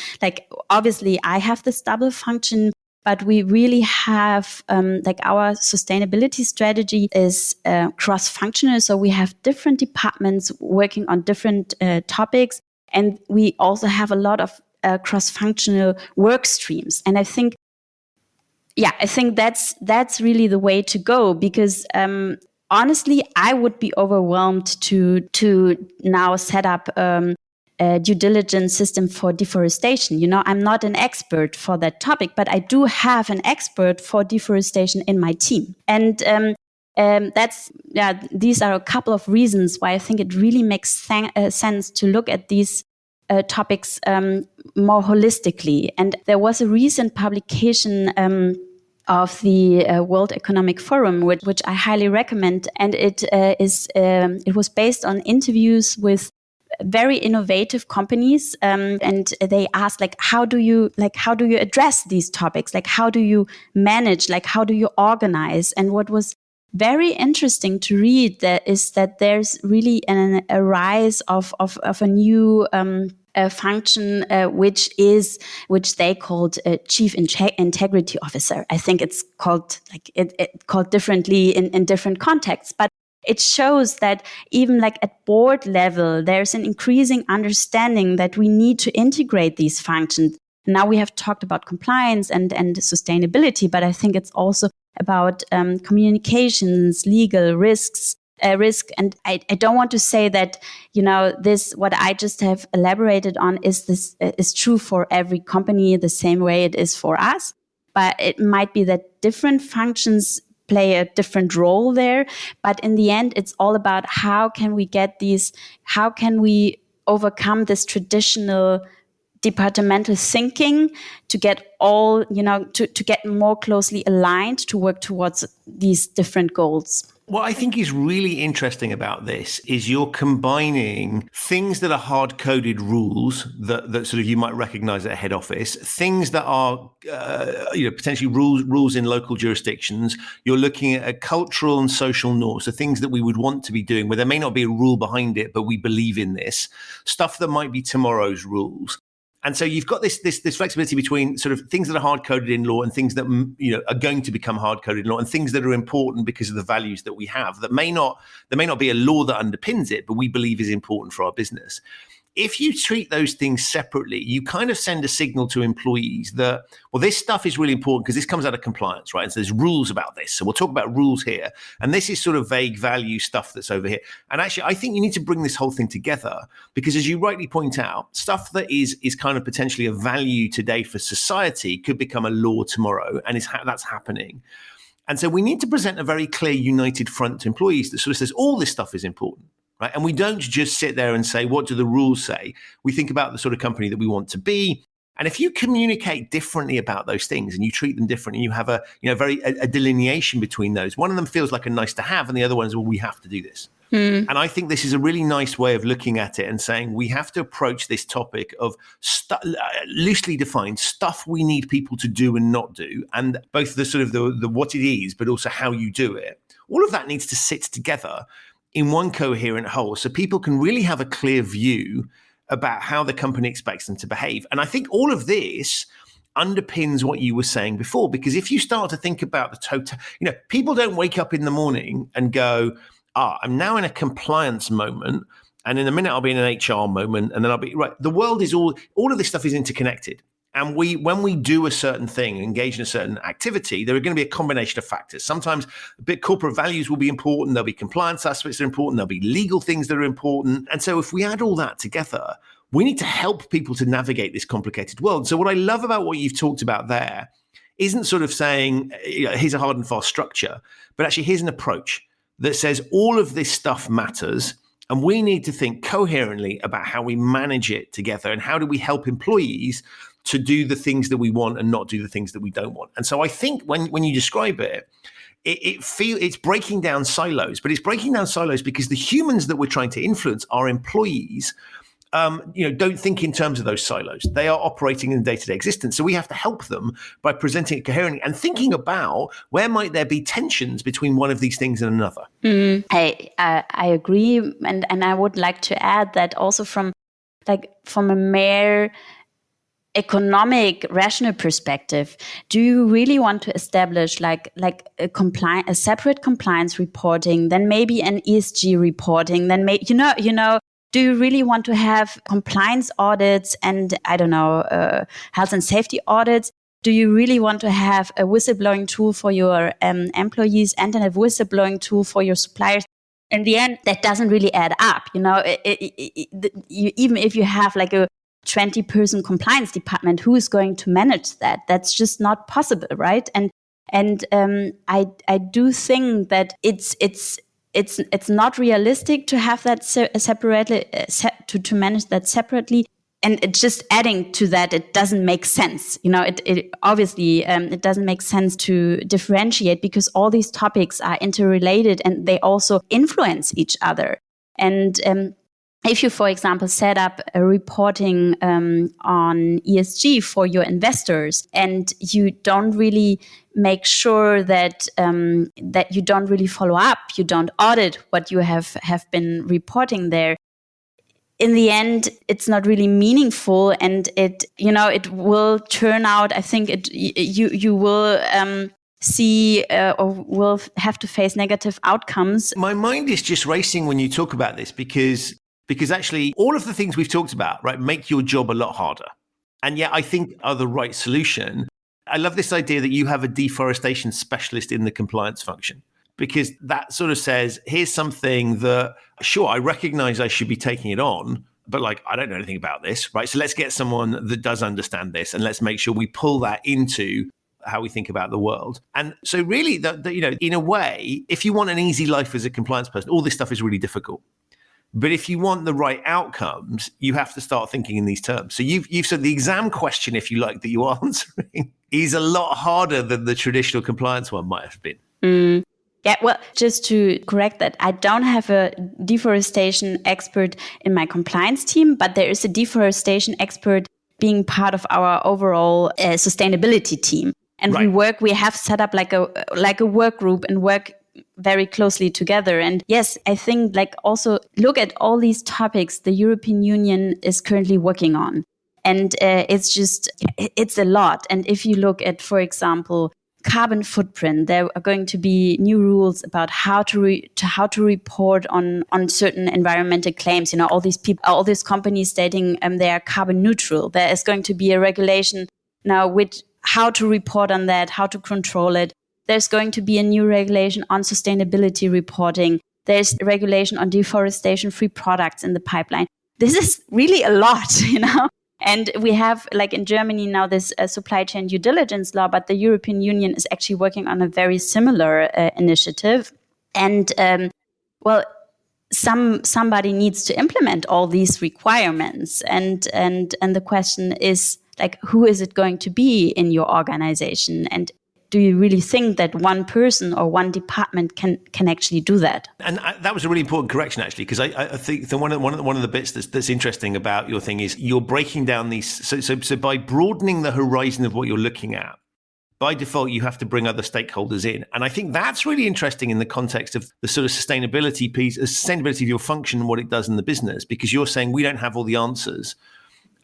obviously I have this double function, but we really have, our sustainability strategy is cross-functional. So we have different departments working on different topics. And we also have a lot of cross-functional work streams. And I think that's really the way to go, because honestly, I would be overwhelmed to now set up a due diligence system for deforestation. I'm not an expert for that topic, but I do have an expert for deforestation in my team. And these are a couple of reasons why I think it really makes sense to look at these topics more holistically. And there was a recent publication of the World Economic Forum, which I highly recommend, and it was based on interviews with very innovative companies, and they asked how do you address these topics? How do you manage? How do you organize? And what was very interesting to read is that there's really a rise of a new function, which they called a chief integrity officer. I think it's called called differently in different contexts, but it shows that even at board level, there's an increasing understanding that we need to integrate these functions. Now we have talked about compliance and sustainability, but I think it's also about communications, legal risk. And I don't want to say that, this, what I just have elaborated on is true for every company the same way it is for us. But it might be that different functions play a different role there. But in the end, it's all about how can we overcome this traditional departmental thinking to get to get more closely aligned to work towards these different goals. What I think is really interesting about this is you're combining things that are hard-coded rules that sort of you might recognize at a head office, things that are potentially rules in local jurisdictions. You're looking at a cultural and social norms, so things that we would want to be doing where there may not be a rule behind it, but we believe in this stuff that might be tomorrow's rules. And so you've got this flexibility between sort of things that are hard-coded in law and things that are going to become hard-coded in law, and things that are important because of the values that we have. There may not be a law that underpins it, but we believe is important for our business. If you treat those things separately, you kind of send a signal to employees that, well, this stuff is really important because this comes out of compliance, right? And so there's rules about this. So we'll talk about rules here. And this is sort of vague value stuff that's over here. And actually, I think you need to bring this whole thing together because, as you rightly point out, stuff that is kind of potentially a value today for society could become a law tomorrow. And that's happening. And so we need to present a very clear, united front to employees that sort of says all this stuff is important. Right? And we don't just sit there and say, what do the rules say? We think about the sort of company that we want to be. And if you communicate differently about those things and you treat them differently, you have a delineation between those. One of them feels like a nice to have, and the other one is, well, we have to do this. And I think this is a really nice way of looking at it and saying we have to approach this topic of loosely defined stuff we need people to do and not do, and both the sort of the what it is, but also how you do it. All of that needs to sit together in one coherent whole so people can really have a clear view about how the company expects them to behave. And I think all of this underpins what you were saying before, because if you start to think about the total, people don't wake up in the morning and go, I'm now in a compliance moment And in a minute, I'll be in an HR moment, and then I'll be right. The world is all of this stuff is interconnected. And when we do a certain thing, engage in a certain activity, there are going to be a combination of factors. Sometimes corporate values will be important. There'll be compliance aspects that are important. There'll be legal things that are important. And so if we add all that together, we need to help people to navigate this complicated world. So what I love about what you've talked about there isn't sort of saying, here's a hard and fast structure, but actually here's an approach that says all of this stuff matters. And we need to think coherently about how we manage it together and how do we help employees to do the things that we want and not do the things that we don't want. And so I think when you describe it, it's breaking down silos, but it's breaking down silos because the humans that we're trying to influence, our employees, don't think in terms of those silos. They are operating in day-to-day existence. So we have to help them by presenting it coherently and thinking about where might there be tensions between one of these things and another. I agree. And I would like to add that also from a mere economic rational perspective, do you really want to establish a separate compliance reporting, then maybe an ESG reporting, then do you really want to have compliance audits and, health and safety audits? Do you really want to have a whistleblowing tool for your employees and then a whistleblowing tool for your suppliers? In the end, that doesn't really add up. Even if you have like a 20-person compliance department, who is going to manage that? That's just not possible, right? And I do think that it's not realistic to have that separately, to manage that separately. And it's just adding to that, it doesn't make sense. It obviously, it doesn't make sense to differentiate because all these topics are interrelated and they also influence each other. And if you, for example, set up a reporting on ESG for your investors and you don't really make sure that you don't really follow up, you don't audit what you have been reporting there, in the end, it's not really meaningful, and it will turn out. I think you will see or will have to face negative outcomes. My mind is just racing when you talk about this because actually all of the things we've talked about, right, make your job a lot harder, and yet I think are the right solution. I love this idea that you have a deforestation specialist in the compliance function, because that sort of says, here's something that, sure, I recognize I should be taking it on, but I don't know anything about this, right? So let's get someone that does understand this and let's make sure we pull that into how we think about the world. And so really, in a way, if you want an easy life as a compliance person, all this stuff is really difficult. But if you want the right outcomes, you have to start thinking in these terms. So you've said the exam question, if you like, that you are answering is a lot harder than the traditional compliance one might have been. Yeah, well, just to correct that, I don't have a deforestation expert in my compliance team, but there is a deforestation expert being part of our overall sustainability team. And right. we have set up like a work group and work very closely together. And yes, I think also look at all these topics the European Union is currently working on. And it's a lot. And if you look at, for example, carbon footprint, there are going to be new rules about how to report on certain environmental claims. All these companies stating they are carbon neutral. There is going to be a regulation now with how to report on that, how to control it. There's going to be a new regulation on sustainability reporting. There's a regulation on deforestation-free products in the pipeline. This is really a lot, And we have, in Germany now, this supply chain due diligence law, but the European Union is actually working on a very similar initiative. And, somebody needs to implement all these requirements. And the question is, who is it going to be in your organization? And do you really think that one person or one department can actually do that? And that was a really important correction, actually, because I think one of the bits that's interesting about your thing is you're breaking down these. So by broadening the horizon of what you're looking at, by default, you have to bring other stakeholders in. And I think that's really interesting in the context of the sort of sustainability piece, sustainability of your function and what it does in the business, because you're saying we don't have all the answers.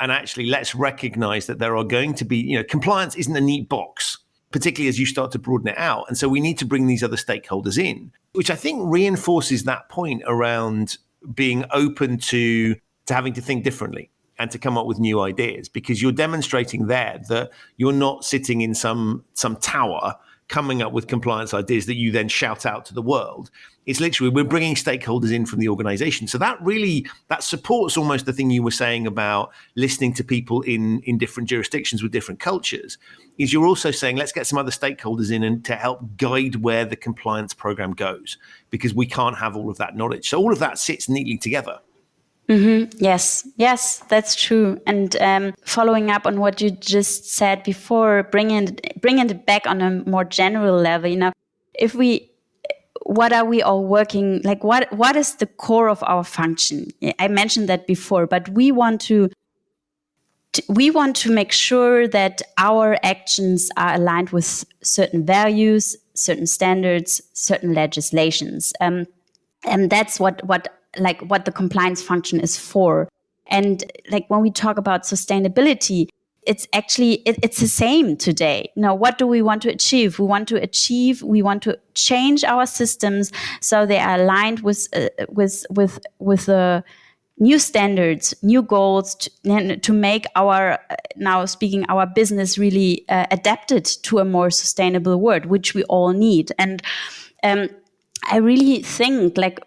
And actually, let's recognize that there are going to be, compliance isn't a neat box, particularly as you start to broaden it out. And so we need to bring these other stakeholders in, which I think reinforces that point around being open to having to think differently and to come up with new ideas, because you're demonstrating there that you're not sitting in some tower coming up with compliance ideas that you then shout out to the world. It's literally, we're bringing stakeholders in from the organization. So that supports almost the thing you were saying about listening to people in different jurisdictions with different cultures, is you're also saying, let's get some other stakeholders in and to help guide where the compliance program goes, because we can't have all of that knowledge. So all of that sits neatly together. Mm-hmm. Yes, that's true. And following up on what you just said before, bringing it back on a more general level, what are we all working, like what is the core of our function? I mentioned that before, but we want to make sure that our actions are aligned with certain values, certain standards, certain legislations. And that's what the compliance function is for. And like when we talk about sustainability, it's actually it's the same today. What do we want to achieve? We want to change our systems so they are aligned with the new standards, new goals to make our business really adapted to a more sustainable world, which we all need. And I really think, like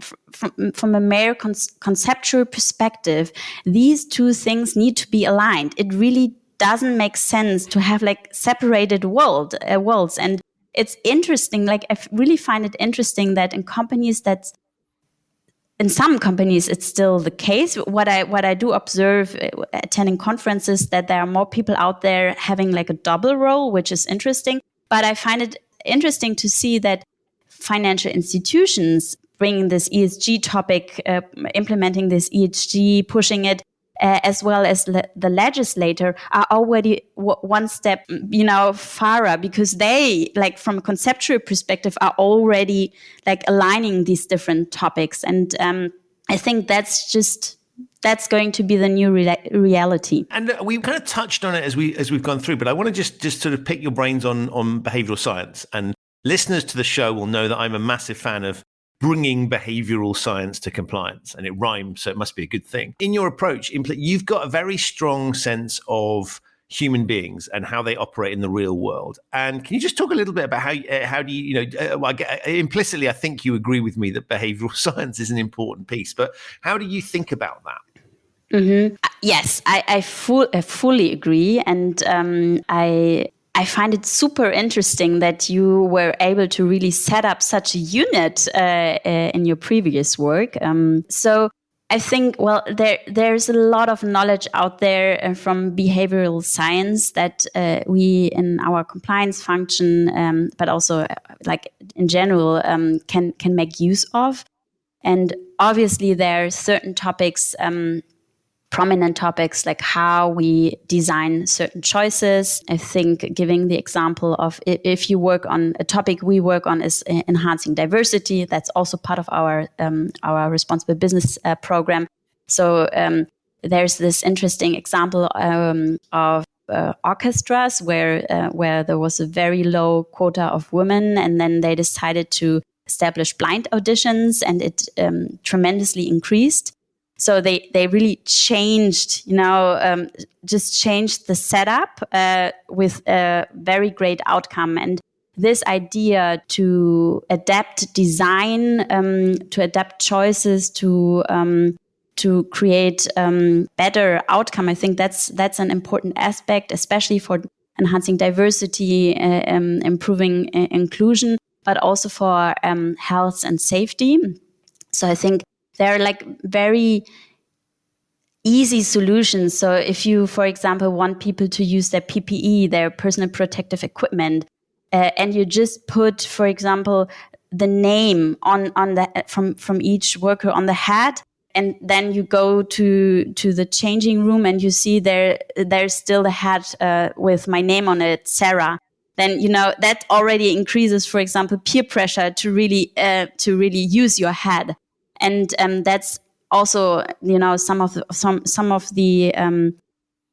from a mere conceptual perspective, these two things need to be aligned. It really doesn't make sense to have like separated worlds. And it's interesting. Like I really find it interesting that in some companies it's still the case. What I do observe attending conferences, that there are more people out there having like a double role, which is interesting. But I find it interesting to see that financial institutions bringing this ESG topic, implementing this ESG, pushing it, as well as the legislator, are already one step, farther, because they, like from a conceptual perspective, are already like aligning these different topics. And I think that's going to be the new reality. And we kind of touched on it as we've gone through, but I want to just sort of pick your brains on behavioral science. And listeners to the show will know that I'm a massive fan of bringing behavioral science to compliance, and it rhymes, so it must be a good thing. In your approach, you've got a very strong sense of human beings and how they operate in the real world. And can you just talk a little bit about how do you, implicitly, I think you agree with me that behavioral science is an important piece, but how do you think about that? Mm-hmm. Yes, I fully agree. And I find it super interesting that you were able to really set up such a unit in your previous work. So I think, there's a lot of knowledge out there from behavioral science that we in our compliance function, but also like in general, can make use of. And obviously there are certain topics, prominent topics, like how we design certain choices. I think giving the example of if you work on a topic we work on is enhancing diversity, that's also part of our responsible business program. So there's this interesting example of orchestras where there was a very low quota of women, and then they decided to establish blind auditions, and it tremendously increased. So they really changed, just changed the setup with a very great outcome. And this idea to adapt design, to adapt choices, to create better outcome, I think that's an important aspect, especially for enhancing diversity, improving inclusion, but also for health and safety. So I think there are like very easy solutions. So if you, for example, want people to use their PPE, their personal protective equipment, and you just put, for example, the name on the from each worker on the hat, and then you go to the changing room and you see there's still the hat with my name on it, Sarah. Then that already increases, for example, peer pressure to really use your hat. And that's also, some of the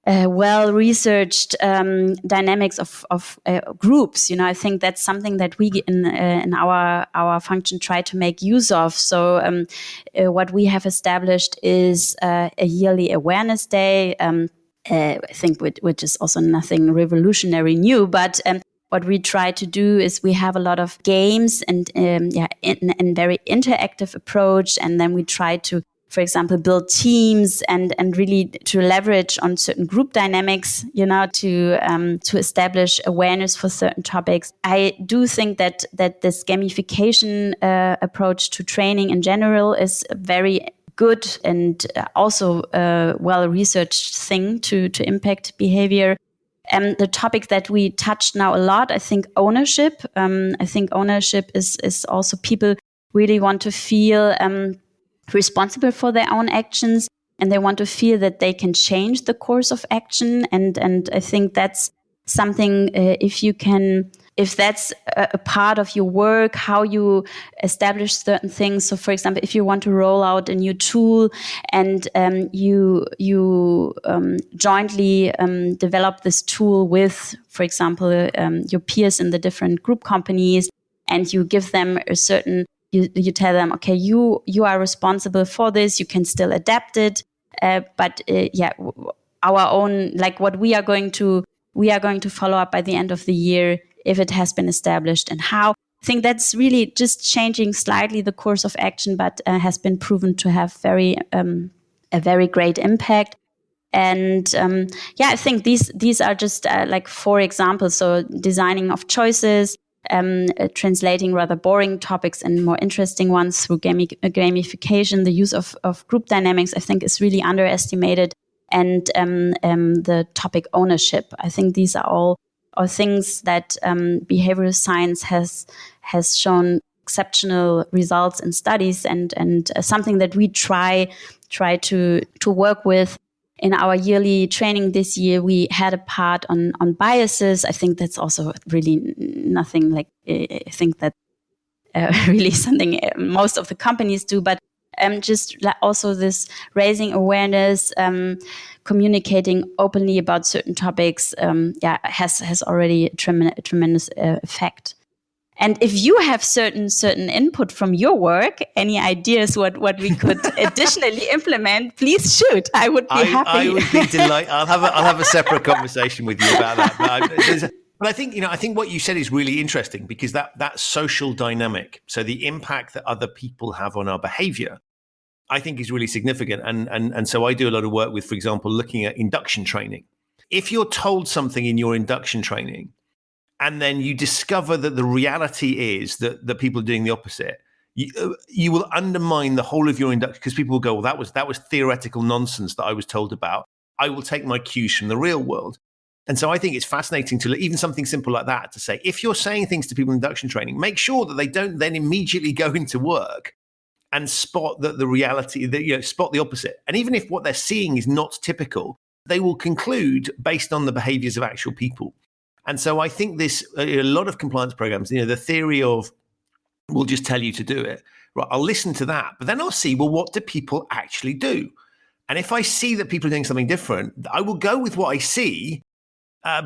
well-researched dynamics of groups. I think that's something that we in our function try to make use of. So what we have established is a yearly awareness day. I think which is also nothing revolutionary new, but what we try to do is we have a lot of games and in very interactive approach, and then we try to, for example, build teams and really to leverage on certain group dynamics, to establish awareness for certain topics. I do think that this gamification approach to training in general is very good and also a well-researched thing to impact behavior. The topic that we touched now a lot, I think ownership. I think ownership is also people really want to feel responsible for their own actions, and they want to feel that they can change the course of action. And I think that's something, if that's a part of your work, how you establish certain things. So, for example, if you want to roll out a new tool and you jointly develop this tool with, for example, your peers in the different group companies, and you give them a certain, you tell them, okay, you are responsible for this. You can still adapt it, but our own, like what we are going to follow up by the end of the year if it has been established and how. I think that's really just changing slightly the course of action, but has been proven to have a very great impact. And I think these are just like 4 examples. So designing of choices, translating rather boring topics and more interesting ones through gamification. The use of group dynamics, I think, is really underestimated. And the topic ownership. I think these are all things that behavioral science has shown exceptional results in studies, and something that we try to work with. In our yearly training this year, we had a part on biases. I think that's also really nothing like, I think that really something most of the companies do, but just also this raising awareness, communicating openly about certain topics, has already a tremendous effect. And if you have certain input from your work, any ideas what we could additionally implement, please shoot. I would be happy. I would be delighted. I'll have a separate conversation with you about that. But I think what you said is really interesting, because that social dynamic, so the impact that other people have on our behavior, I think is really significant. And so I do a lot of work with, for example, looking at induction training. If you're told something in your induction training, and then you discover that the reality is that the people are doing the opposite, you will undermine the whole of your induction, because people will go, well, that was theoretical nonsense that I was told about. I will take my cues from the real world. And so I think it's fascinating to even something simple like that, to say, if you're saying things to people in induction training, make sure that they don't then immediately go into work and spot the reality, spot the opposite. And even if what they're seeing is not typical, they will conclude based on the behaviors of actual people. And so I think a lot of compliance programs, the theory of, we'll just tell you to do it. Right, I'll listen to that, but then I'll see, well, what do people actually do? And if I see that people are doing something different, I will go with what I see,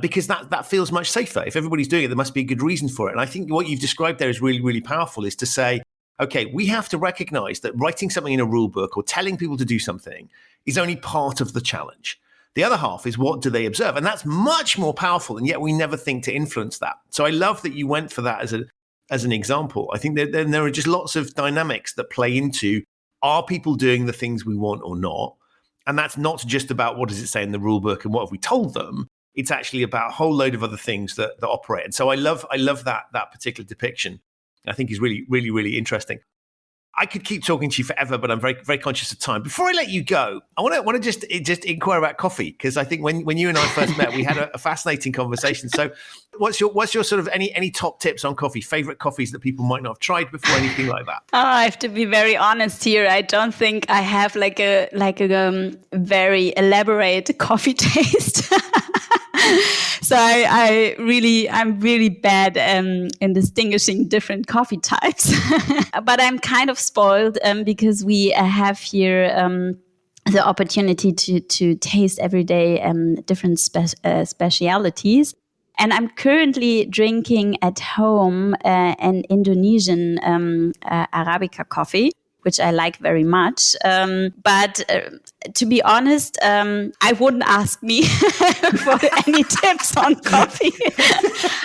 because that feels much safer. If everybody's doing it, there must be a good reason for it. And I think what you've described there is really, really powerful, is to say, okay, we have to recognize that writing something in a rule book or telling people to do something is only part of the challenge. The other half is, what do they observe? And that's much more powerful, and yet we never think to influence that. So I love that you went for that as an example. I think that there are just lots of dynamics that play into, are people doing the things we want or not? And that's not just about what does it say in the rule book and what have we told them. It's actually about a whole load of other things that operate. And so I love that particular depiction. I think is really, really, really interesting. I could keep talking to you forever, but I'm very, very conscious of time. Before I let you go, I want to just inquire about coffee, because I think when you and I first met, we had a fascinating conversation. So, what's your sort of any top tips on coffee? Favorite coffees that people might not have tried before, anything like that? Oh, I have to be very honest here. I don't think I have like a very elaborate coffee taste. So I'm really bad in distinguishing different coffee types. But I'm kind of spoiled because we have here the opportunity to taste every day different specialities. And I'm currently drinking at home an Indonesian Arabica coffee, which I like very much. But to be honest, I wouldn't ask me for any tips on coffee.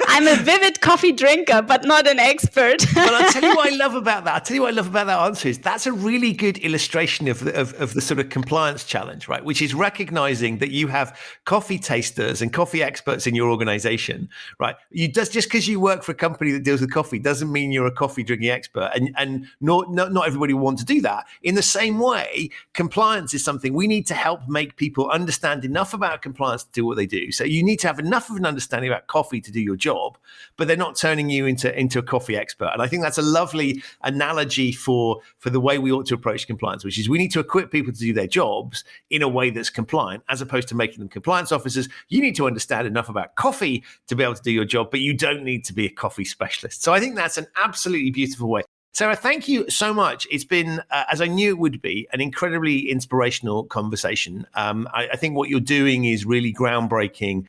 I'm a vivid coffee drinker, but not an expert. But I'll tell you what I love about that. I'll tell you what I love about that answer is that's a really good illustration of the sort of compliance challenge, right? Which is recognizing that you have coffee tasters and coffee experts in your organization, right? Just because you work for a company that deals with coffee doesn't mean you're a coffee drinking expert, and not everybody will want to do that. In the same way, compliance is something we need to help make people understand enough about compliance to do what they do. So you need to have enough of an understanding about coffee to do your job, but they're not turning you into a coffee expert. And I think that's a lovely analogy for the way we ought to approach compliance, which is we need to equip people to do their jobs in a way that's compliant, as opposed to making them compliance officers. You need to understand enough about coffee to be able to do your job, but you don't need to be a coffee specialist. So I think that's an absolutely beautiful way. Sarah, thank you so much. It's been, as I knew it would be, an incredibly inspirational conversation. I think what you're doing is really groundbreaking,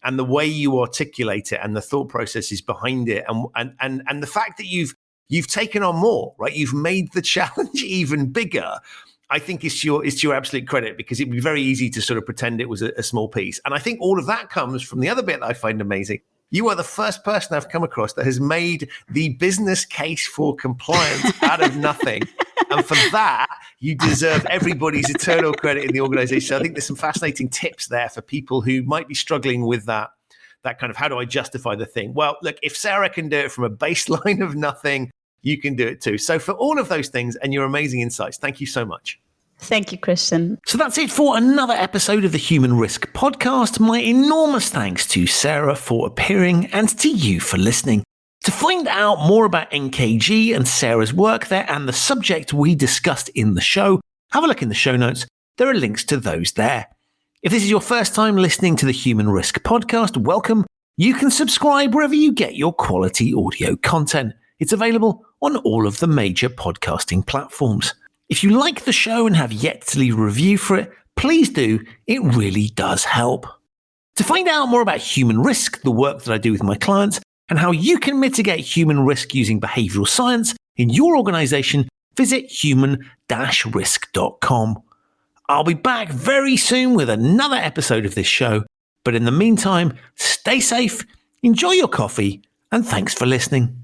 and the way you articulate it and the thought processes behind it, and the fact that you've taken on more, right? You've made the challenge even bigger. I think it's to your absolute credit, because it'd be very easy to sort of pretend it was a small piece. And I think all of that comes from the other bit that I find amazing. You are the first person I've come across that has made the business case for compliance out of nothing. And for that, you deserve everybody's eternal credit in the organization. I think there's some fascinating tips there for people who might be struggling with that kind of, how do I justify the thing? Well, look, if Sarah can do it from a baseline of nothing, you can do it too. So for all of those things and your amazing insights, thank you so much. Thank you, Christian. So that's it for another episode of the Human Risk Podcast. My enormous thanks to Sarah for appearing and to you for listening. To find out more about NKG and Sarah's work there and the subject we discussed in the show, have a look in the show notes. There are links to those there. If this is your first time listening to the Human Risk Podcast, welcome. You can subscribe wherever you get your quality audio content. It's available on all of the major podcasting platforms. If you like the show and have yet to leave a review for it, please do. It really does help. To find out more about human risk, the work that I do with my clients, and how you can mitigate human risk using behavioral science in your organization, visit human-risk.com. I'll be back very soon with another episode of this show. But in the meantime, stay safe, enjoy your coffee, and thanks for listening.